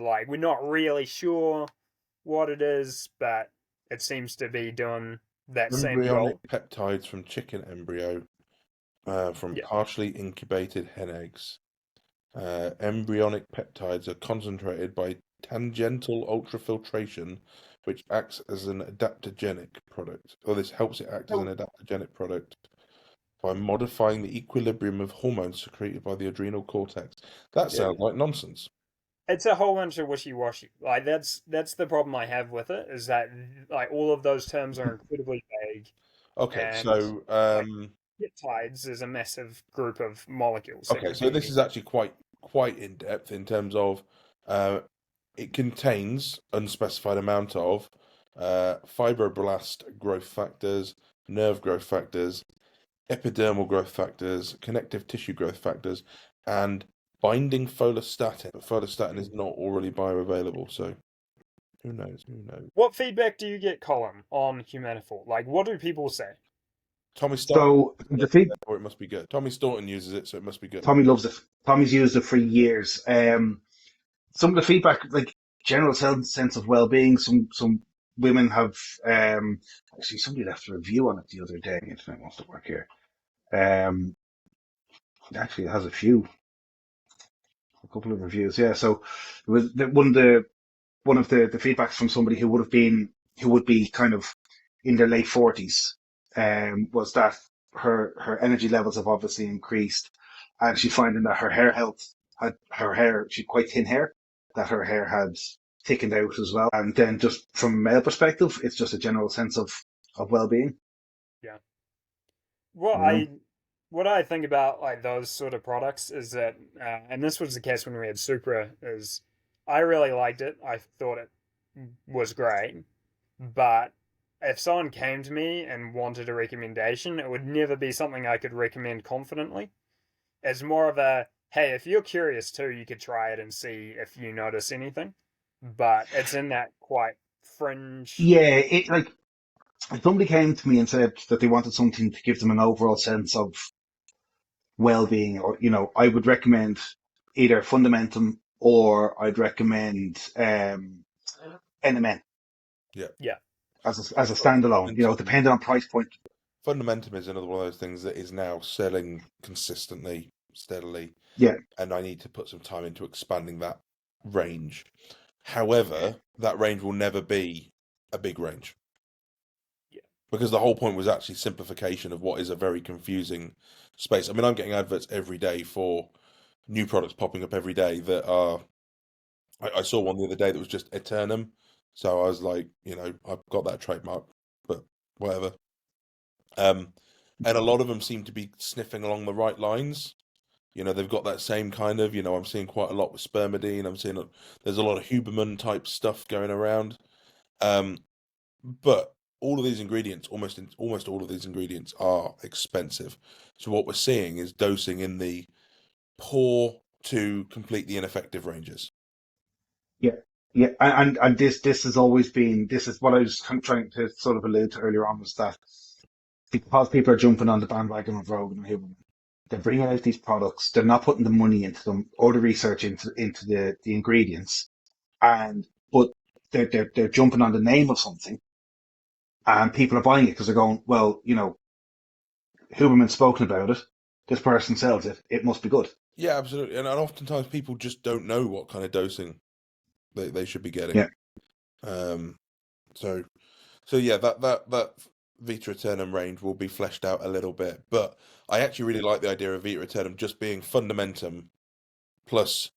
like we're not really sure what it is, but it seems to be doing that same Embryonic goal. peptides from chicken embryo, from Yeah. partially incubated hen eggs. Embryonic peptides are concentrated by tangential ultrafiltration, which acts as an adaptogenic product. Or this helps it act as an So adaptogenic product by modifying the equilibrium of hormones secreted by the adrenal cortex. That yeah, sounds like nonsense. it's a whole bunch of wishy washy. Like that's the problem I have with it is that like all of those terms are incredibly vague Okay, and so like peptides is a massive group of molecules that okay, could so be this any. is actually quite in depth in terms of uh, it contains unspecified amount of fibroblast growth factors, nerve growth factors, epidermal growth factors, connective tissue growth factors, and binding follistatin. But follistatin is not already bioavailable, so who knows? Who knows? What feedback do you get, Colm, on Humanifor? Like, what do people say? Tommy Staunton so uses the it, feed. therefore it must be good. Tommy Staunton uses it, so it must be good. Tommy loves it. Tommy's used it for years. Some of the feedback, like general sense of well-being. Some women have actually somebody left a review on it the other day. The internet wants to work here. Um, actually, it has a couple of reviews. Yeah, so it was one of the feedbacks from somebody who would be kind of in their late forties, was that her energy levels have obviously increased, and she's finding that her hair health she had quite thin hair, that her hair had thickened out as well, and then just from a male perspective, it's just a general sense of well being, Yeah. Well, you know. what I think about like those sort of products is that, and this was the case when we had Supra, is I really liked it. I thought it was great, but if someone came to me and wanted a recommendation, it would never be something I could recommend confidently. It's more of a, hey, if you're curious too, you could try it and see if you notice anything. But it's in that quite fringe. Yeah, it like if somebody came to me and said that they wanted something to give them an overall sense of well-being, or I would recommend either Fundamentum, or I'd recommend NMN Yeah. Yeah. as a standalone, Fundamentum, depending on price point. Fundamentum is another one of those things that is now selling consistently, steadily, Yeah, and I need to put some time into expanding that range. However, that range will never be a big range Yeah. because the whole point was actually simplification of what is a very confusing space. I mean, I'm getting adverts every day for new products popping up every day that are. I saw one the other day that was just Eternum, so I was like, I've got that trademark, but whatever. And a lot of them seem to be sniffing along the right lines. They've got that same kind of, I'm seeing quite a lot with spermidine. I'm seeing there's a lot of Huberman type stuff going around. But all of these ingredients, almost all of these ingredients are expensive. So what we're seeing is dosing in the poor to completely ineffective ranges. yeah, yeah. And this has always been, this is what I was kind of trying to sort of allude to earlier on, was that because people are jumping on the bandwagon of Rogan and Huberman, they're bringing out these products. They're not putting the money into them or the research into the ingredients, and but they're jumping on the name of something, and people are buying it because they're going, well, Huberman's spoken about it. This person sells it. It must be good. Yeah, absolutely. And oftentimes people just don't know what kind of dosing they should be getting. Yeah. Um, so so yeah, that Vita Aeternum range will be fleshed out a little bit, but I actually really like the idea of Vita Aeternum just being fundamentum plus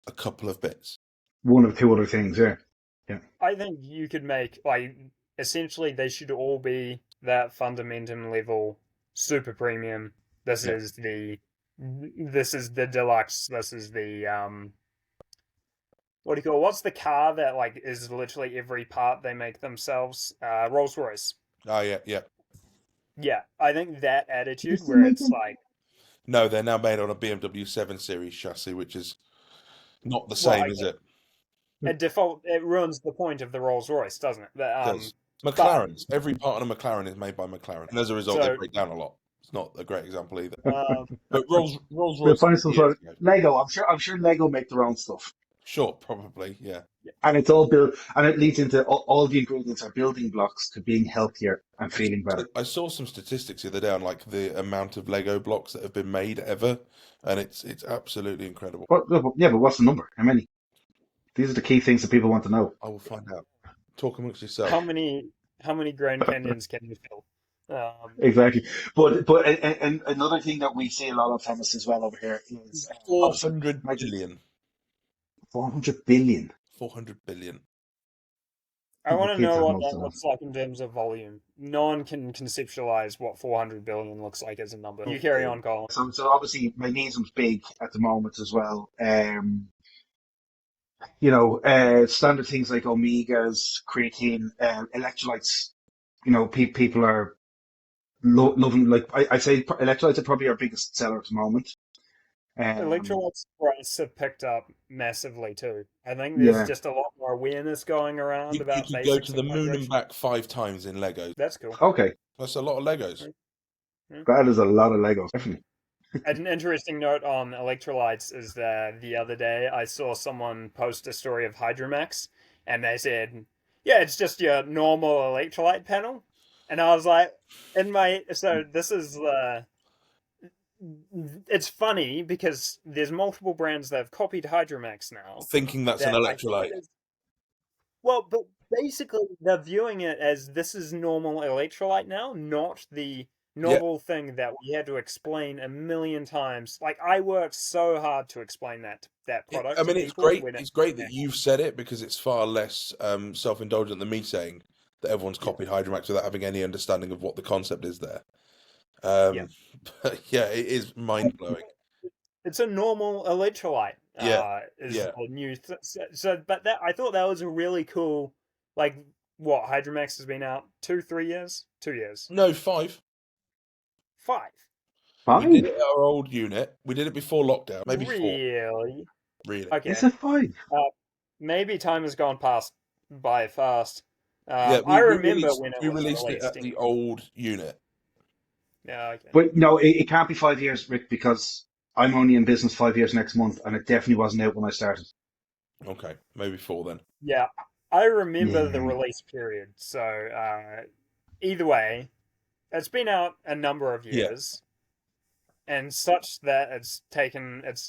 a couple of bits. One of two other things, yeah. Yeah. I think you could make like essentially they should all be that fundamentum level super premium. This Yeah. is the this is the deluxe. This is the what do you call what's the car that like is literally every part they make themselves? Rolls Royce. Oh yeah, yeah. Yeah, I think that Do they attitude still where make it's them? like, No, they're now made on a BMW 7 Series chassis, which is not the well, same, is it? at default it ruins the point of the Rolls Royce, doesn't it? It does. But McLarens. Every part on a McLaren is made by McLaren, and as a result, they so break down a lot. It's not a great example either. um, But Rolls We'll Royce find some years sort of ago. Lego. I'm sure Lego make their own stuff. Sure, probably, yeah. And it's all built, and it leads into all the ingredients are building blocks to being healthier and feeling better. I saw some statistics the other day on like the amount of Lego blocks that have been made ever, and it's absolutely incredible. Yeah, but what's the number? How many? These are the key things that people want to know. I will find out. Talk amongst yourself. how many Grand Canyons can you fill? Exactly. But and another thing that we see a lot of, Thomas, as well over here is obviously 400 imagine billion. 400 billion. 400 billion. I want My to kids know have what most that of looks like in terms of volume. No one can conceptualize what 400 billion looks like as a number. You carry on, Colin. that. So obviously magnesium's big at the moment as well. Standard things like omegas, creatine, electrolytes. People are loving. Like I say, electrolytes are probably our biggest seller at the moment. Um, Electrolytes price have picked up massively too. I think there's yeah. just a lot more awareness going around You about could go basics to of the moon and hydration. back 5 times in Legos. That's cool. Okay. That's a lot of Legos. Yeah. That is a lot of Legos, definitely. An interesting note on electrolytes is that the other day I saw someone post a story of Hydromax, and they said, "Yeah, it's just your normal electrolyte panel," and I was like, so this is it's funny because there's multiple brands that have copied Hydromax now Thinking that's an that I think electrolyte. is well, but basically they're viewing it as this is normal electrolyte now, not the Yeah, novel thing that we had to explain a million times. Like I worked so hard to explain that I product to mean, it's people great. when it It's great that came out. you've said it because it's far less self-indulgent than me saying that everyone's Yeah, copied Hydromax without having any understanding of what the concept is there. yeah. But yeah, it is mind-blowing. It's a normal electrolyte. Yeah, Is yeah. the new but that I thought that was a really cool like what Hydromax has been out 2 3 years 2 years No, 5. five We did Five? it at our old unit. We did it before lockdown. Maybe 4, really really. Is okay. it five? Maybe time has gone past by fast. Yeah, I we remember released when it we was released it released at the anyway. old unit. Yeah, okay. But no, it can't be 5 years, Rick, because I'm only in business 5 years next month, and it definitely wasn't out when I started. Okay, maybe 4 then. Yeah, I remember the Yeah. release period. So either way, it's been out a number of Yeah, years, and such that it's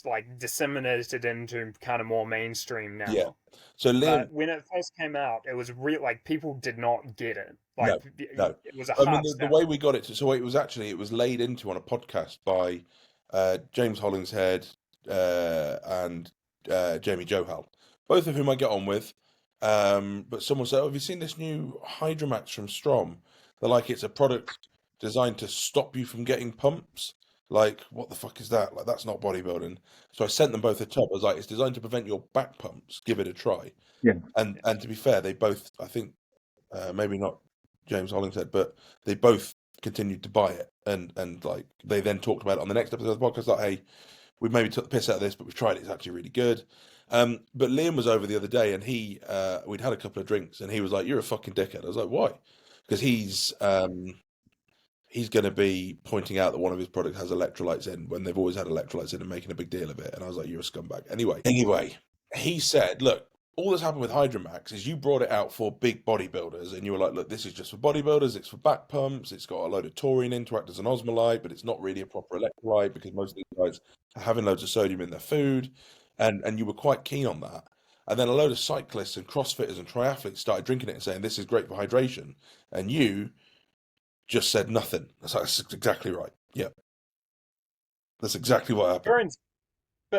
like disseminated into kind of more mainstream yeah. now. So Liam, But when it first came out, it was real like people did not get it. Like no, no. it was a I mean, hard the sell. way we got it to, so it was laid into on a podcast by James Hollingshead and Jamie Johal, both of whom I get on with. But someone said, "Oh, have you seen this new Hydromax from Strom? They're like it's a product designed to stop you from getting pumps. Like, what the fuck is that? Like, that's not bodybuilding." So I sent them both a tub. I was like, "It's designed to prevent your back pumps. Give it a try." Yeah. And to be fair, they both, I think, maybe not James Hollingshead, but they both continued to buy it, and like they then talked about it on the next episode of the podcast. Like, hey, we maybe took the piss out of this, but we've tried it. It's actually really good. But Liam was over the other day, and we'd had a couple of drinks, and he was like, "You're a fucking dickhead." I was like, "Why?" Because he's going to be pointing out that one of his products has electrolytes in when they've always had electrolytes in and making a big deal of it. And I was like, "You're a scumbag." Anyway, he said, "Look, all that's happened with Hydromax is you brought it out for big bodybuilders, and you were like, look, this is just for bodybuilders. It's for back pumps. It's got a load of taurine in to act as an osmolyte, but it's not really a proper electrolyte because most of these guys are having loads of sodium in their food, and you were quite keen on that." And then a load of cyclists and CrossFitters and triathletes started drinking it and saying this is great for hydration, and you just said nothing. That's exactly right. Yeah, that's exactly what happened.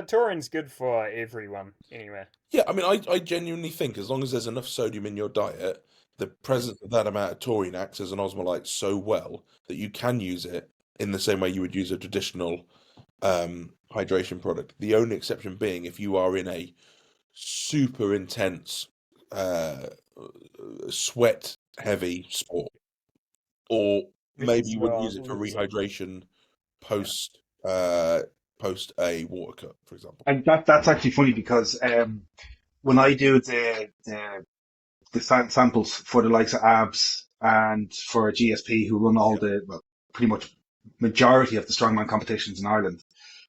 Taurine's good for everyone anyway. Yeah, I mean, I genuinely think as long as there's enough sodium in your diet, the presence of that amount of taurine acts as an osmolyte so well that you can use it in the same way you would use a traditional hydration product. The only exception being if you are in a super intense, uh, sweat heavy sport, or maybe you wouldn't use it for rehydration post post a water cut, for example. And that's actually funny because when I do the samples for the likes of ABS and for GSP, who run all pretty much majority of the strongman competitions in Ireland,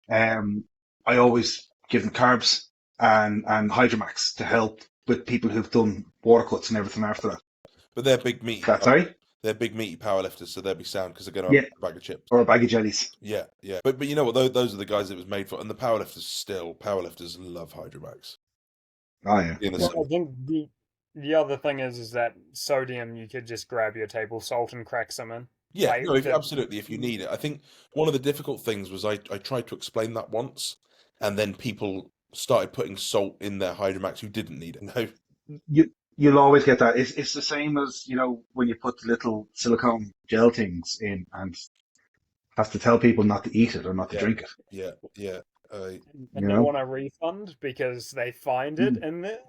I always give them carbs and Hydromax to help with people who've done water cuts and everything after that. But they're big meaty. That's right. They're big meaty powerlifters, so they'll be sound because they're going to have a bag of chips or a bag of jellies. Yeah. But you know what? Those are the guys it was made for, and the powerlifters love Hydromax. Oh yeah. Well, I think the other thing is that sodium you could just grab your table salt and crack some in. Yeah, no, absolutely. If you need it, I think one of the difficult things was I tried to explain that once, and then people started putting salt in their Hydromax who didn't need it. No, you'll always get that. It's the same as when you put the little silicone gel things in and have to tell people not to eat it or not to drink it. Yeah. And they want a refund because they find it in there.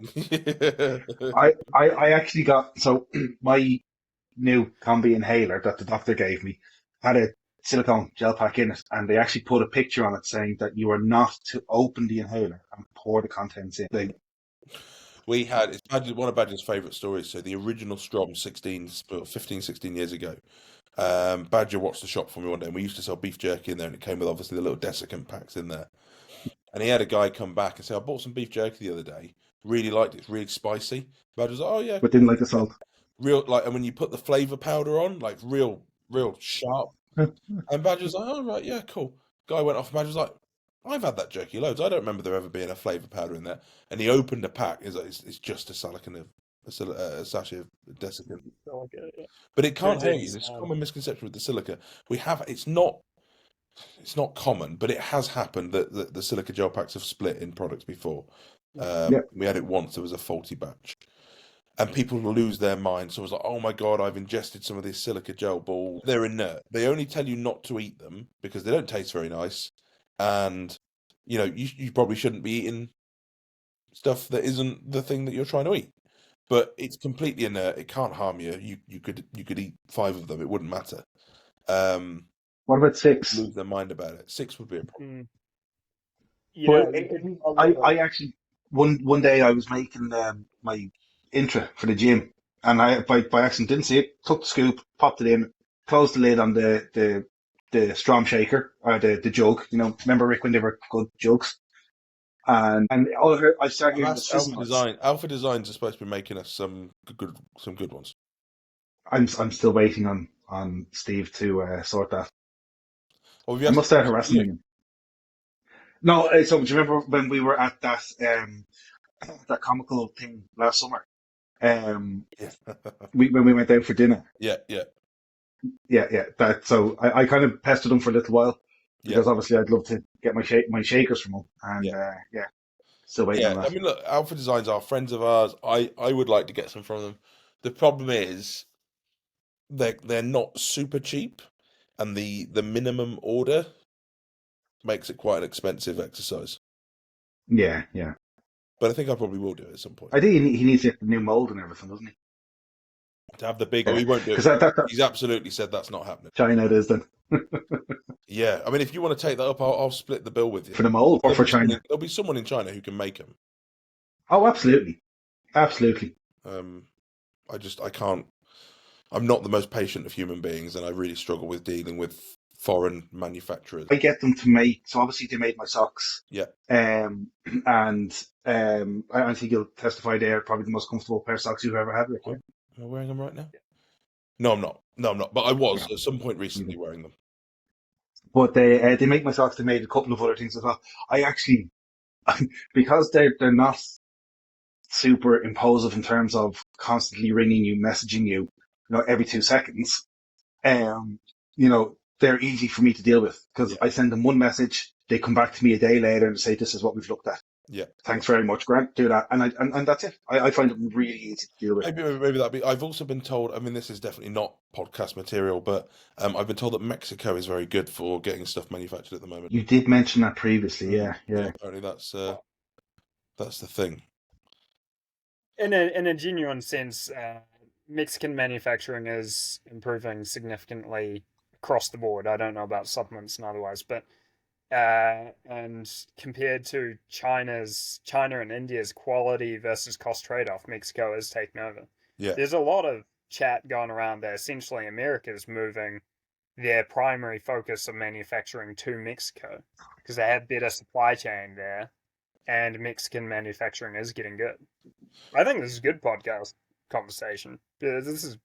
I actually got my new combi inhaler that the doctor gave me had a silicone gel pack in it, and they actually put a picture on it saying that you are not to open the inhaler and pour the contents in. We had, it's one of Badger's favourite stories. So the original Strom 15, 16 years ago, Badger watched the shop for me one day, and we used to sell beef jerky in there, and it came with obviously the little desiccant packs in there. And he had a guy come back and say, I bought some beef jerky the other day, really liked it, it's really spicy. Badger was like, oh yeah. But didn't like the salt. Real, and when you put the flavour powder on, real sharp. And Badger's like, oh right, yeah, cool. Guy went off, and Badger's like, I've had that jerky loads. I don't remember there ever being a flavour powder in there. And he opened a pack. It's just a sachet of desiccant. But it can't hurt you. There's a common misconception with the silica. It's not common, but it has happened that the silica gel packs have split in products before. We had it once. There was a faulty batch. And people lose their mind. So it was like, oh my God, I've ingested some of these silica gel balls. They're inert. They only tell you not to eat them because they don't taste very nice. And, you probably shouldn't be eating stuff that isn't the thing that you're trying to eat. But it's completely inert. It can't harm you. You could eat 5 of them. It wouldn't matter. What about 6? Lose their mind about it. 6 would be a problem. I actually, one day I was making my intra for the gym, and I by accident didn't see it, took the scoop, popped it in, closed the lid on the Strom shaker, or the jug, remember Rick when they were good jugs? And I started hearing the sizzle. Alpha Designs are supposed to be making us some good ones. I'm still waiting on Steve to sort that. I must start harassing him. No, so do you remember when we were at that that comical thing last summer? When we went out for dinner. Yeah. So I kind of pestered him for a little while because obviously I'd love to get my shakers from him, and still waiting on that. I mean, look, Alpha Designs are friends of ours. I would like to get some from them. The problem is they're not super cheap, and the minimum order makes it quite an expensive exercise. Yeah. But I think I probably will do it at some point. I think he needs to get the new mold and everything, doesn't he? To have the big, he won't do it. He's absolutely said that's not happening. China it is then. Yeah, I mean, if you want to take that up, I'll split the bill with you. For the mold or for China? There'll be someone in China who can make them. Oh, absolutely. I can't. I'm not the most patient of human beings, and I really struggle with dealing with foreign manufacturers. I get them to make, so obviously they made my socks. Yeah. And I think you'll testify they're probably the most comfortable pair of socks you've ever had, Rick. Am I wearing them right now? No, I'm not. But I was at some point recently wearing them. But they make my socks. They made a couple of other things as well. I actually, because they're not super impulsive in terms of constantly ringing you, messaging you, every 2 seconds. you know, they're easy for me to deal with because Yeah. I send them one message, they come back to me a day later and say, "This is what we've looked at. Yeah. Thanks very much, Grant. Do that," and that's it. I find it really easy to deal with. Maybe that'd be. I've also been told. I mean, this is definitely not podcast material, but I've been told that Mexico is very good for getting stuff manufactured at the moment. You did mention that previously, yeah. Apparently that's the thing. In a genuine sense, Mexican manufacturing is improving significantly across the board. I don't know about supplements and otherwise, but and compared to China and India's quality versus cost trade-off, Mexico is taking over. Yeah. There's a lot of chat going around that essentially America is moving their primary focus of manufacturing to Mexico because they have better supply chain there, and Mexican manufacturing is getting good. I think this is a good podcast conversation. This is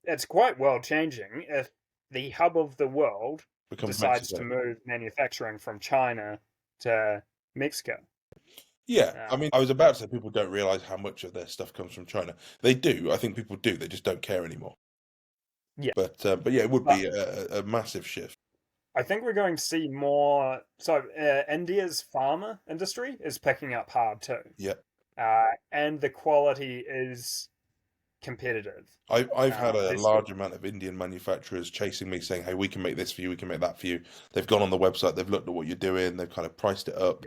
it's quite world changing if the hub of the world Becomes decides Mexico. to move manufacturing from China to Mexico. Yeah, I mean, I was about to say people don't realize how much of their stuff comes from China. They do. I think people do. They just don't care anymore. Yeah. But yeah, it would be a massive shift. I think we're going to see more. So India's pharma industry is picking up hard too. Yeah. And the quality is competitive. I've had a large amount of Indian manufacturers chasing me saying, "Hey, we can make this for you. We can make that for you." They've gone on the website. They've looked at what you're doing. They've kind of priced it up.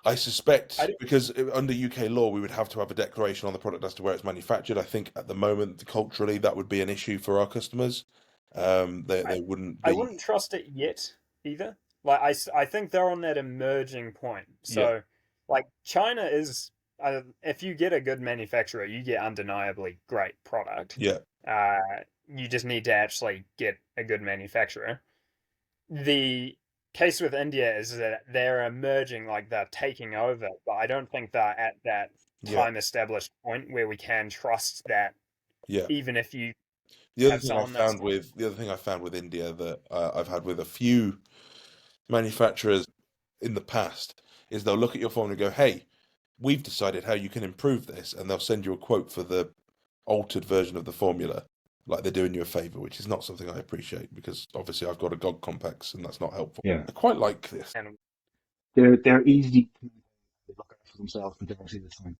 I suspect because under UK law, we would have to have a declaration on the product as to where it's manufactured. I think at the moment, culturally, that would be an issue for our customers. They wouldn't be. I wouldn't trust it yet either. Like I think they're on that emerging point. So, like China is, if you get a good manufacturer, you get undeniably great product. Yeah. You just need to actually get a good manufacturer. The case with India is that they're emerging, like they're taking over, but I don't think they're at that time established point where we can trust that. Yeah. Even if you the other thing I found with India that I've had with a few manufacturers in the past is they'll look at your form and go, "Hey, we've decided how you can improve this," and they'll send you a quote for the altered version of the formula, like they're doing you a favor, which is not something I appreciate because obviously I've got a GOG complex and that's not helpful. Yeah. I quite like this. They're easy to look after themselves and don't see the time.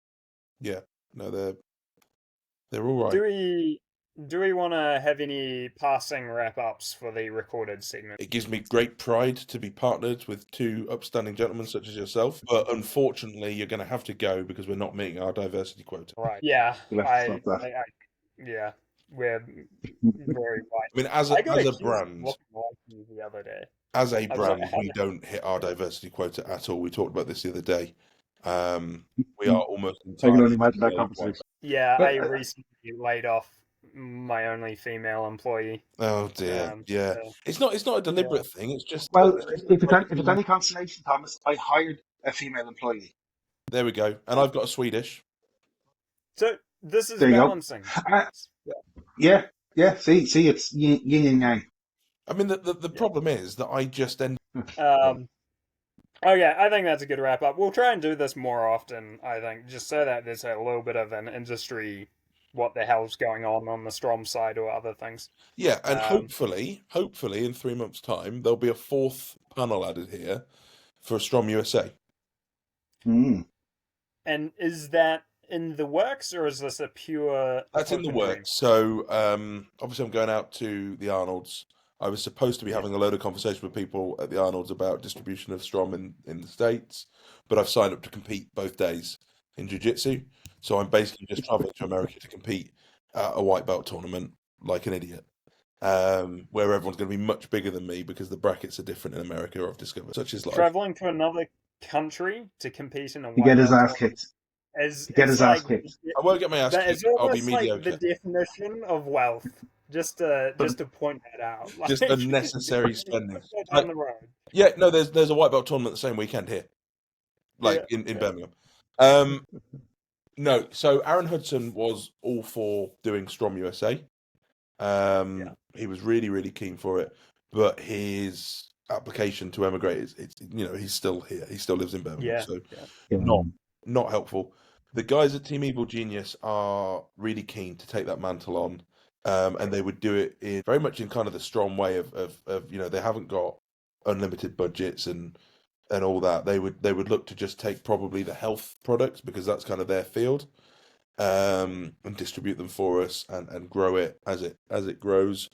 Yeah, no, they're all right. Do we want to have any passing wrap-ups for the recorded segment? It gives me great pride to be partnered with two upstanding gentlemen such as yourself, but unfortunately you're going to have to go because we're not meeting our diversity quota. Right. Yeah. We'll have to stop that. Yeah. We're very right. I mean, as a brand, the other day. As a brand, we don't hit our diversity quota at all. We talked about this the other day. We are almost entirely. I can only imagine that conversation. Yeah, I recently laid off my only female employee. Oh dear, yeah. It's not a deliberate thing. It's just if it's any consolation, Thomas, I hired a female employee. There we go, and I've got a Swedish. So this is balancing. Yeah. See, it's yin and yang. I mean, the problem is that I just end. Okay, I think that's a good wrap up. We'll try and do this more often. I think just so that there's a little bit of an industry. What the hell's going on the Strom side or other things? Yeah, and hopefully, in 3 months' time, there'll be a fourth panel added here for Strom USA. Mm. And is that in the works, or is this a pure? That's in the works. So obviously, I'm going out to the Arnolds. I was supposed to be having a load of conversation with people at the Arnolds about distribution of Strom in the States, but I've signed up to compete both days in Jiu-Jitsu. So I'm basically just traveling to America to compete at a white belt tournament like an idiot, where everyone's going to be much bigger than me because the brackets are different in America, I've discovered. Such as life. Traveling to another country to compete in a white belt get his ass kicked. Get his ass kicked. I won't get my ass kicked. I'll be mediocre. Like the definition of wealth. Just to point that out. Like, just unnecessary spending. Down the road. Yeah, no, there's a white belt tournament the same weekend here, in Birmingham. No, so Aaron Hudson was all for doing Strom USA. He was really, really keen for it, but his application to emigrate he's still here. He still lives in Birmingham, not helpful. The guys at Team Evil Genius are really keen to take that mantle on, and they would do it in very much in kind of the Strom way of they haven't got unlimited budgets and all that. They would look to just take probably the health products because that's kind of their field, and distribute them for us and grow it as it grows.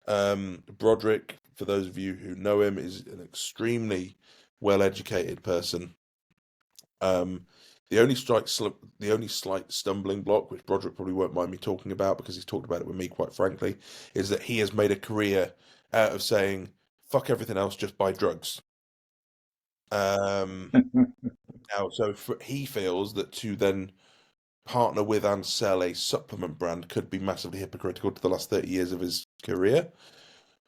Broderick, for those of you who know him, is an extremely well-educated person. The only slight stumbling block, which Broderick probably won't mind me talking about because he's talked about it with me, quite frankly, is that he has made a career out of saying, "Fuck everything else, just buy drugs." Um, Now, he feels that to then partner with and sell a supplement brand could be massively hypocritical to the last 30 years of his career.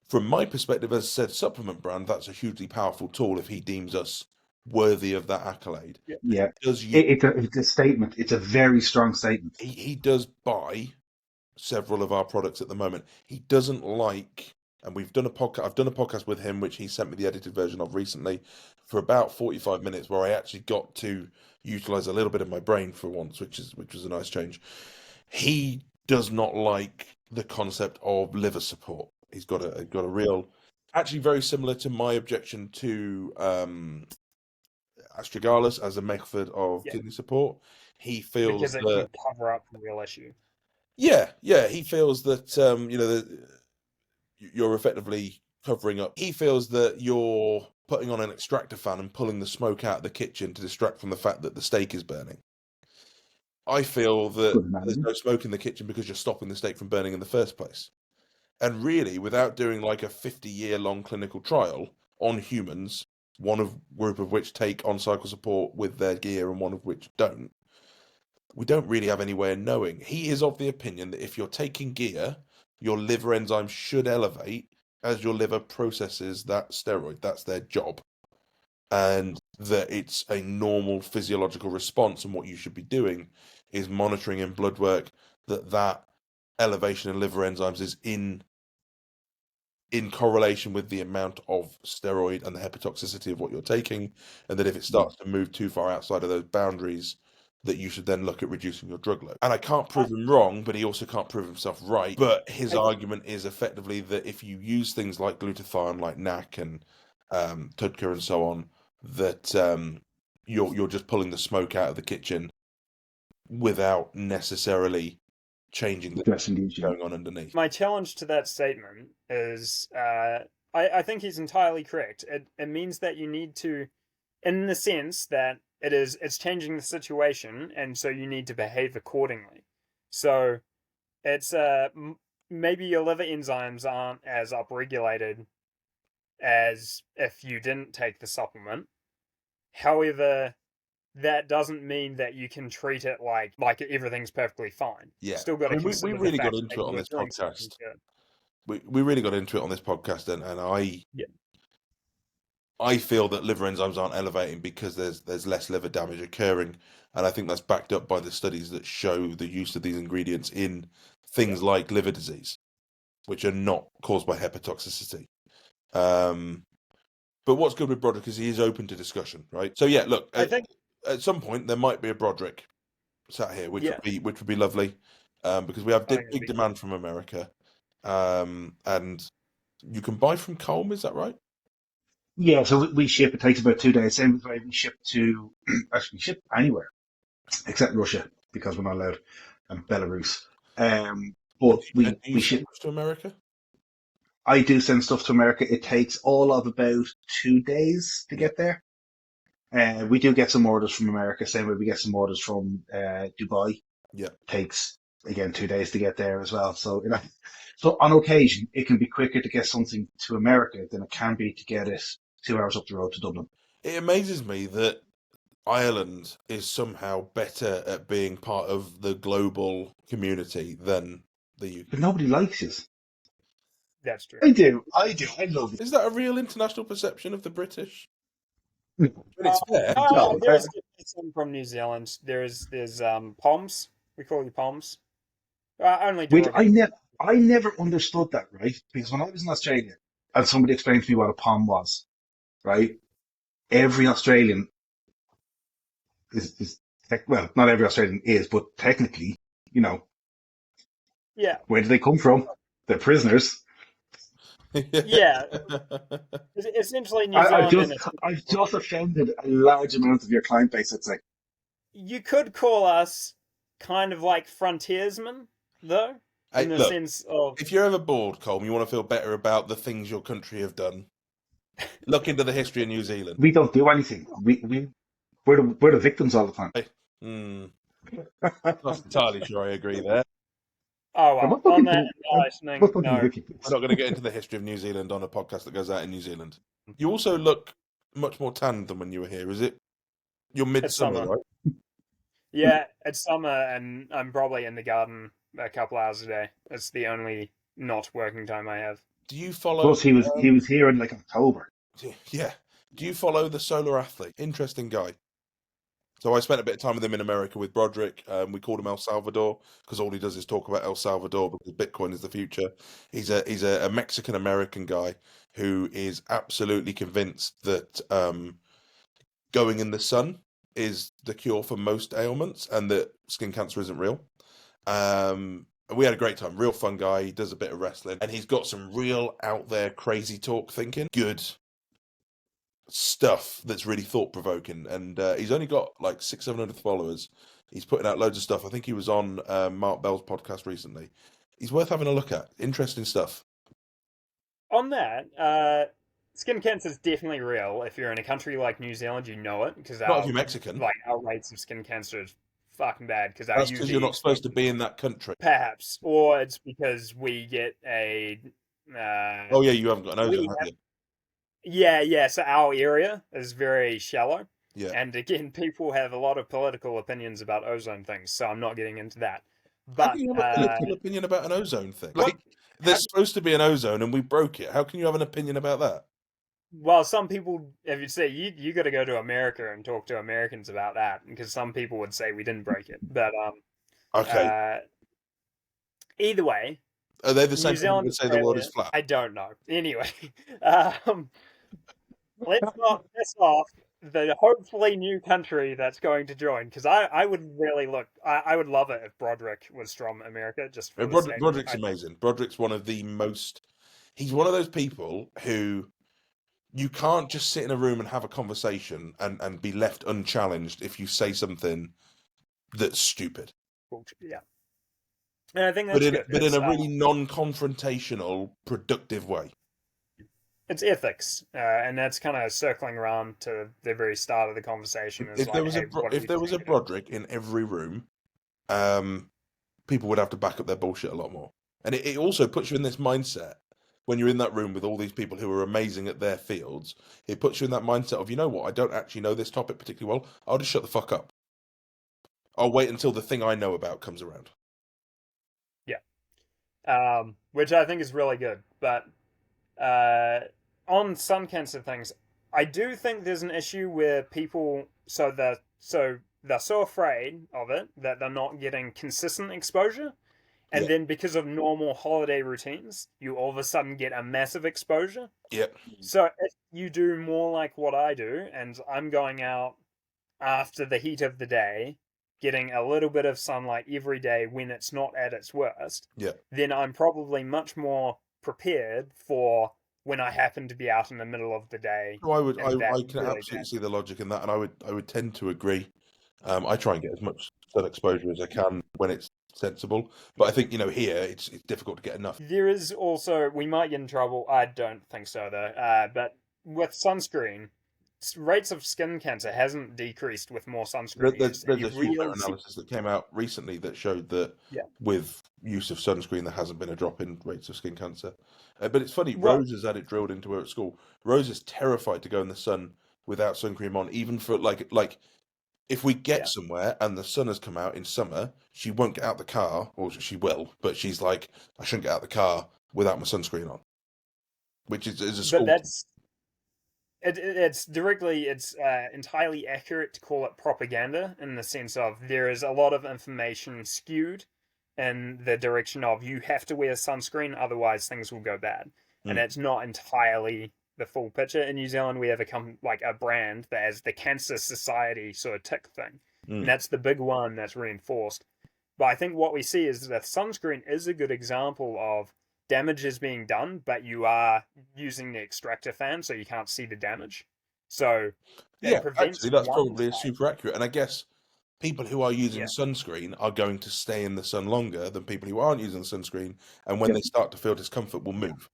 From my perspective, as said supplement brand, that's a hugely powerful tool if he deems us worthy of that accolade. Yeah. Yeah, Does you it's a statement. It's a very strong statement. he does buy several of our products at the moment. He doesn't like, and we've done a podcast. I've done a podcast with him, which he sent me the edited version of recently, for about 45 minutes, where I actually got to utilize a little bit of my brain for once, which was a nice change. He does not like the concept of liver support. He's got a real, actually very similar to my objection to astragalus as a method of Yeah. kidney support. He feels Because it can that cover up the real issue. yeah, he feels that you're effectively covering up. He feels that you're putting on an extractor fan and pulling the smoke out of the kitchen to distract from the fact that the steak is burning. I feel that Good there's analogy. no smoke in the kitchen because you're stopping the steak from burning in the first place. And really, without doing like a 50-year-long clinical trial on humans, group of which take on-cycle support with their gear and one of which don't, we don't really have any way of knowing. He is of the opinion that if you're taking gear, your liver enzymes should elevate as your liver processes that steroid. That's their job. And that it's a normal physiological response. And what you should be doing is monitoring in blood work that elevation in liver enzymes is in correlation with the amount of steroid and the hepatotoxicity of what you're taking, and that if it Yeah, starts to move too far outside of those boundaries, that you should then look at reducing your drug load. And I can't I, prove him wrong, but he also can't prove himself right. But his I argument is effectively that if you use things like glutathione, like NAC and Tudka and so on, that you're just pulling the smoke out of the kitchen without necessarily changing the addressing the issue. going on underneath. my challenge to that statement is I think he's entirely correct. It means that you need to, in the sense that it's changing the situation, and so you need to behave accordingly. So it's maybe your liver enzymes aren't as upregulated as if you didn't take the supplement. However, that doesn't mean that you can treat it like everything's perfectly fine. Yeah, Still got I to mean, we consider the really got fact into that it on you're this doing something podcast. good. We really got into it on this podcast, and Yeah, I feel that liver enzymes aren't elevating because there's less liver damage occurring, and I think that's backed up by the studies that show the use of these ingredients in yeah. things like liver disease, which are not caused by hepatotoxicity. Um, but what's good with Broderick is he is open to discussion, right? So yeah, look, I think at some point there might be a Broderick sat here, yeah, which would be lovely, because we have I think it'd big be cool. demand from America, and you can buy from Colm, is that right? Yeah, so we ship. It takes about 2 days. Same way we ship to actually ship anywhere except Russia because we're not allowed, and Belarus. And But and do you we send ship. much to America? I do send stuff to America. It takes all of about 2 days to Yeah, get there. We do get some orders from America. Same way we get some orders from Dubai. yeah. Takes again 2 days to get there as well. So so on occasion it can be quicker to get something to America than it can be to get it 2 hours up the road to Dublin. It amazes me that Ireland is somehow better at being part of the global community than the But UK. nobody likes you. That's true. I do. I love Is that a real international perception of the British? you. But it's fair. No, There is some from New Zealand. There's Poms. We call you Poms. Only which derogatory. I never understood that, right? Because when I was in Australia and somebody explained to me what a palm was, right? Every Australian is Well, not every Australian is, but technically, you know, Yeah, where do they come from? They're prisoners. yeah. Essentially, New I've Zealand just and I've just offended a large amount of your client base. I'd say. you could call us kind of like frontiersmen, though, in Hey, the look, sense of if you're ever bored, Colm, you want to feel better about the things your country have done, look into the history of New Zealand. We don't do anything. We're the victims all the time. Hey, not entirely sure I agree there. oh I well. must look On that into enlightening note, We're not going to get into the history of New Zealand on a podcast that goes out in New Zealand. You also look much more tanned than when you were here. Is it? You're it's midsummer, summer. right? Yeah, it's summer, and I'm probably in the garden a couple hours a day. It's the only not working time I have. Do you follow? Plus, he was here in like October. Yeah. Do you follow the solar athlete? Interesting guy. So I spent a bit of time with him in America with Broderick. We called him El Salvador because all he does is talk about El Salvador because Bitcoin is the future. He's a Mexican American guy who is absolutely convinced that going in the sun is the cure for most ailments and that skin cancer isn't real. And we had a great time. Real fun guy. He does a bit of wrestling and he's got some real out there crazy talk thinking. Good stuff that's really thought provoking. And he's only got like 600-700 followers. He's putting out loads of stuff. I think he was on Mark Bell's podcast recently. He's worth having a look at. Interesting stuff. On that, skin cancer is definitely real. If you're in a country like New Zealand, you know it because Not if you're Mexican. our rates of skin cancer is fucking bad because our That's because UV you're not supposed exposure. to be in that country. Perhaps, or it's because we get a Oh yeah, you haven't got an ozone, we have you? yeah. So our area is very shallow, Yeah. and again, people have a lot of political opinions about ozone things. So I'm not getting into that. How can But you have a political opinion about an ozone thing? what? Like, there's supposed to be an ozone and we broke it. How can you have an opinion about that? Well, some people, if you say you got to go to America and talk to Americans about that, because some people would say we didn't break it. But Okay. either way, Are they the New same people Zealand, that say the world Australia, is flat? I don't know. Anyway, um, let's not piss off the hopefully new country that's going to join, because I would really I would love it if Broderick was from America, just for the sake. Broderick's amazing. Broderick's one of the most. He's one of those people who you can't just sit in a room and have a conversation and be left unchallenged if you say something that's stupid. Yeah, and I think that's good. But in a really non-confrontational, productive way. It's ethics, and that's kind of circling around to the very start of the conversation. Is If there like, was hey, if there was a Broderick in every room, people would have to back up their bullshit a lot more. And it also puts you in this mindset when you're in that room with all these people who are amazing at their fields. It puts you in that mindset of, you know what, I don't actually know this topic particularly well. I'll just shut the fuck up. I'll wait until the thing I know about comes around. Yeah, which I think is really good. But on sun cancer things, I do think there's an issue where people they're so afraid of it that they're not getting consistent exposure. And Yeah. then because of normal holiday routines, you all of a sudden get a massive exposure. Yeah. So if you do more like what I do, and I'm going out after the heat of the day, getting a little bit of sunlight every day when it's not at its worst, Yeah. then I'm probably much more prepared for when I happen to be out in the middle of the day. So I Really can absolutely bad. see the logic in that, and I would tend to agree. I try and get as much sun exposure as I can when it's sensible, but I think here it's difficult to get enough. There is also, we might get in trouble. I don't think so though. But with sunscreen, rates of skin cancer hasn't decreased with more sunscreen use. There's You a huge really see, meta-analysis that came out recently that showed that yeah. with use of sunscreen, there hasn't been a drop in rates of skin cancer. But it's funny, Well, Rose has had it drilled into her at school. Rose is terrified to go in the sun without sun cream on, even for like if we get yeah. somewhere and the sun has come out in summer, she won't get out the car, or she will, but she's like, I shouldn't get out the car without my sunscreen on, which is a school. But that's it's entirely accurate to call it propaganda in the sense of there is a lot of information skewed in the direction of you have to wear sunscreen, otherwise things will go bad. And it's not entirely the full picture. In New Zealand, we have a brand that has the Cancer Society sort of tick thing. and that's the big one that's reinforced. But I think what we see is that sunscreen is a good example of damage is being done, but you are using the extractor fan, so you can't see the damage. So Yeah, it prevents actually, that's one probably side. super accurate. And I guess people who are using Yeah. sunscreen are going to stay in the sun longer than people who aren't using sunscreen. And when Yep. they start to feel discomfort, will move.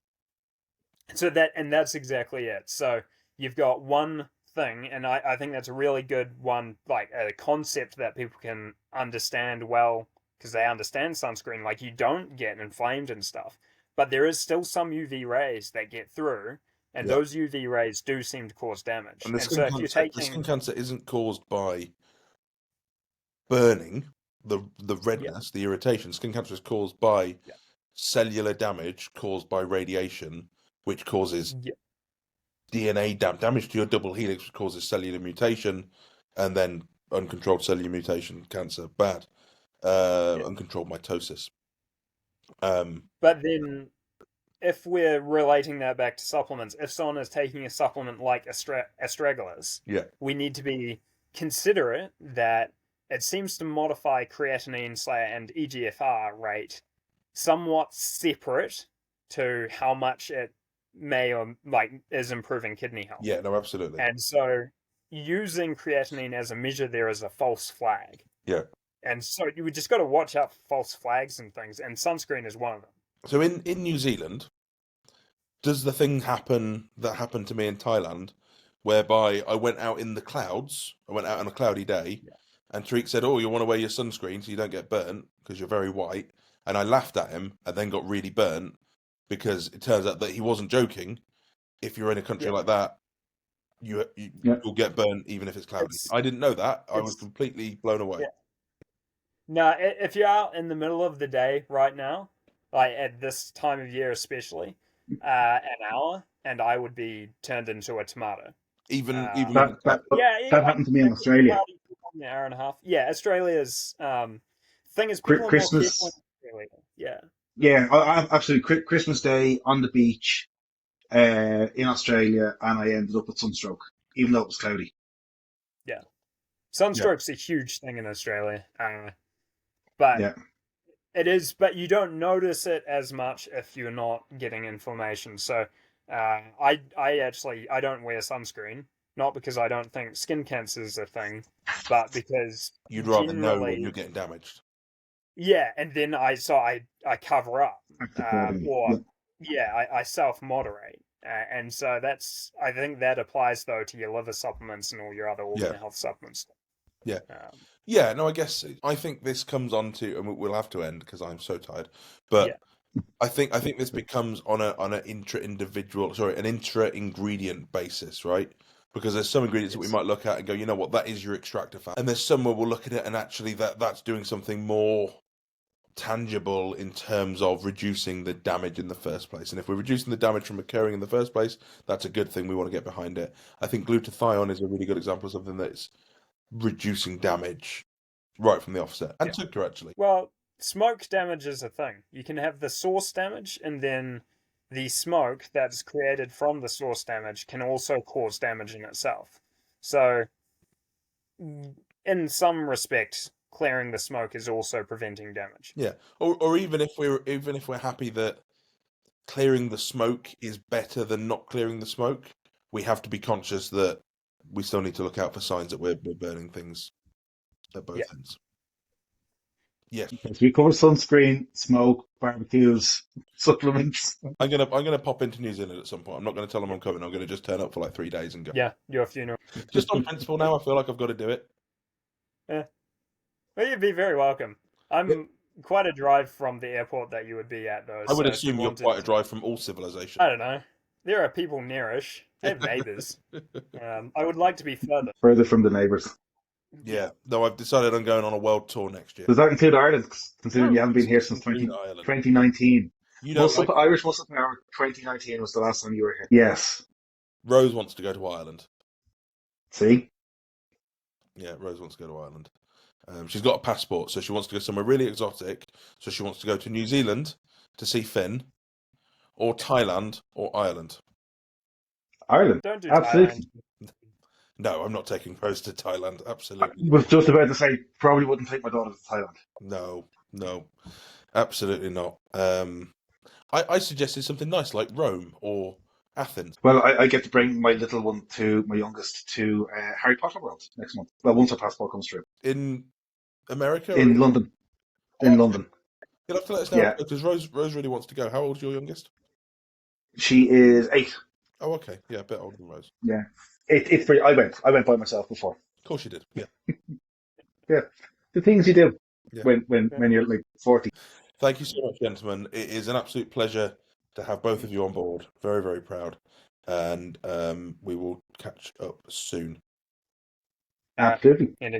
So that's exactly it. So you've got one thing, and I think that's a really good one, like a concept that people can understand well because they understand sunscreen. Like you don't get inflamed and stuff, but there is still some UV rays that get through, and Yeah. those UV rays do seem to cause damage. And And so if you're the skin taking, cancer isn't caused by burning, the yeah, redness, the irritation. Skin cancer is caused by yeah, cellular damage caused by radiation, which causes yeah, DNA damage to your double helix, which causes cellular mutation, and then uncontrolled cellular mutation, cancer, bad. yeah. Uncontrolled mitosis. Um, But then if we're relating that back to supplements, if someone is taking a supplement like astragalus, yeah, we need to be considerate that it seems to modify creatinine and EGFR rate somewhat separate to how much it may or like is improving kidney health. yeah, no, absolutely, And so using creatinine as a measure there is a false flag. yeah. And so you just got to watch out for false flags and things, and sunscreen is one of them. So in New Zealand, does the thing happen that happened to me in Thailand, whereby I went out in the clouds, I went out on a cloudy day, Yeah. and Tariq said, "Oh, you want to wear your sunscreen so you don't get burnt because you're very white," and I laughed at him and then got really burnt because it turns out that he wasn't joking. If you're in a country Yeah. like that, Yep. you'll get burnt even if it's cloudy. It's I didn't know that. I was it's completely blown yeah. away. No, if you're out in the middle of the day right now, like at this time of year especially, an hour, and I would be turned into a tomato. Even with the That that cloud. Yeah, yeah, that like happened to me in if it's Australia. cloudy for an hour and a half. Yeah, Australia's thing is people are more careful in Christmas. Australia. Yeah, Yeah, absolutely. Christmas Day on the beach in Australia, and I ended up with sunstroke, even though it was cloudy. yeah. Yeah, Sunstroke's a huge thing in Australia, but Yeah. it is. But you don't notice it as much if you're not getting inflammation. So, I actually I don't wear sunscreen, not because I don't think skin cancer is a thing, but because you'd rather know when you're generally, getting damaged. yeah. And then I cover up, Act accordingly. or Yeah. yeah, I self moderate. And so that's I think that applies though to your liver supplements and all your other organ Yeah, health supplements. yeah. Um, Yeah, no, I think this comes on to, and we'll have to end because I'm so tired. But yeah, I think this becomes on an an intra ingredient basis, right? Because there's some ingredients that we yes, might look at and go, you know what, that is your extractor fat, and there's some where we'll look at it and actually that's doing something more tangible in terms of reducing the damage in the first place. And if we're reducing the damage from occurring in the first place, that's a good thing. We want to get behind it. I think glutathione is a really good example of something that's reducing damage right from the offset. And yeah. sugar, actually. Well, smoke damage is a thing. You can have the source damage, and then the smoke that's created from the source damage can also cause damage in itself. So, in some respects, clearing the smoke is also preventing damage. Yeah. Or even if we're happy that clearing the smoke is better than not clearing the smoke, we have to be conscious that we still need to look out for signs that we're burning things at Yeah, both ends. Yes. Okay, so we cover sunscreen, smoke, barbecues, supplements. I'm gonna pop into New Zealand at some point. I'm not gonna tell them yeah, I'm coming. I'm gonna just turn up for like 3 days and go. yeah. Your funeral. Just on principle now, I feel like I've got to do it. Yeah. Well, you'd be very welcome. I'm quite a drive from the airport that you would be at, though. I would So if you assume you're wanted quite a to, drive from all civilization. I don't know. There are people nearish. I have neighbors. I would like to be further. Further from the neighbours. Yeah. Yeah, though I've decided I'm going on a world tour next year. Does that include Ireland? Considering Oh, you haven't been This here does since include Ireland. 2019. You don't like Irish Muscle Power 2019 was the last time you were here. Yes. Rose wants to go to Ireland. See? Yeah, Rose wants to go to Ireland. She's got a passport, so she wants to go somewhere really exotic. So she wants to go to New Zealand to see Finn, or Thailand, or Ireland. Ireland. don't do Absolutely. Thailand. No, I'm not taking Rose to Thailand. I Absolutely. was just about to say, probably wouldn't take my daughter to Thailand. No, absolutely not. I suggested something nice like Rome or Athens. Well, I get to bring my little one to my youngest to Harry Potter World next month. Well, once her passport comes through. In America or In London. oh, In okay. London. You'll have to let us know Yeah. because Rose really wants to go. How old's your youngest? She is 8. Oh, okay. Yeah, a bit older than Rose. Yeah. It's pretty. I went by myself before. Of course you did. Yeah. Yeah. The things you do Yeah. when you're like 40. Thank you so much, gentlemen. It is an absolute pleasure to have both of you on board. Very, very proud. And we will catch up soon. Absolutely. And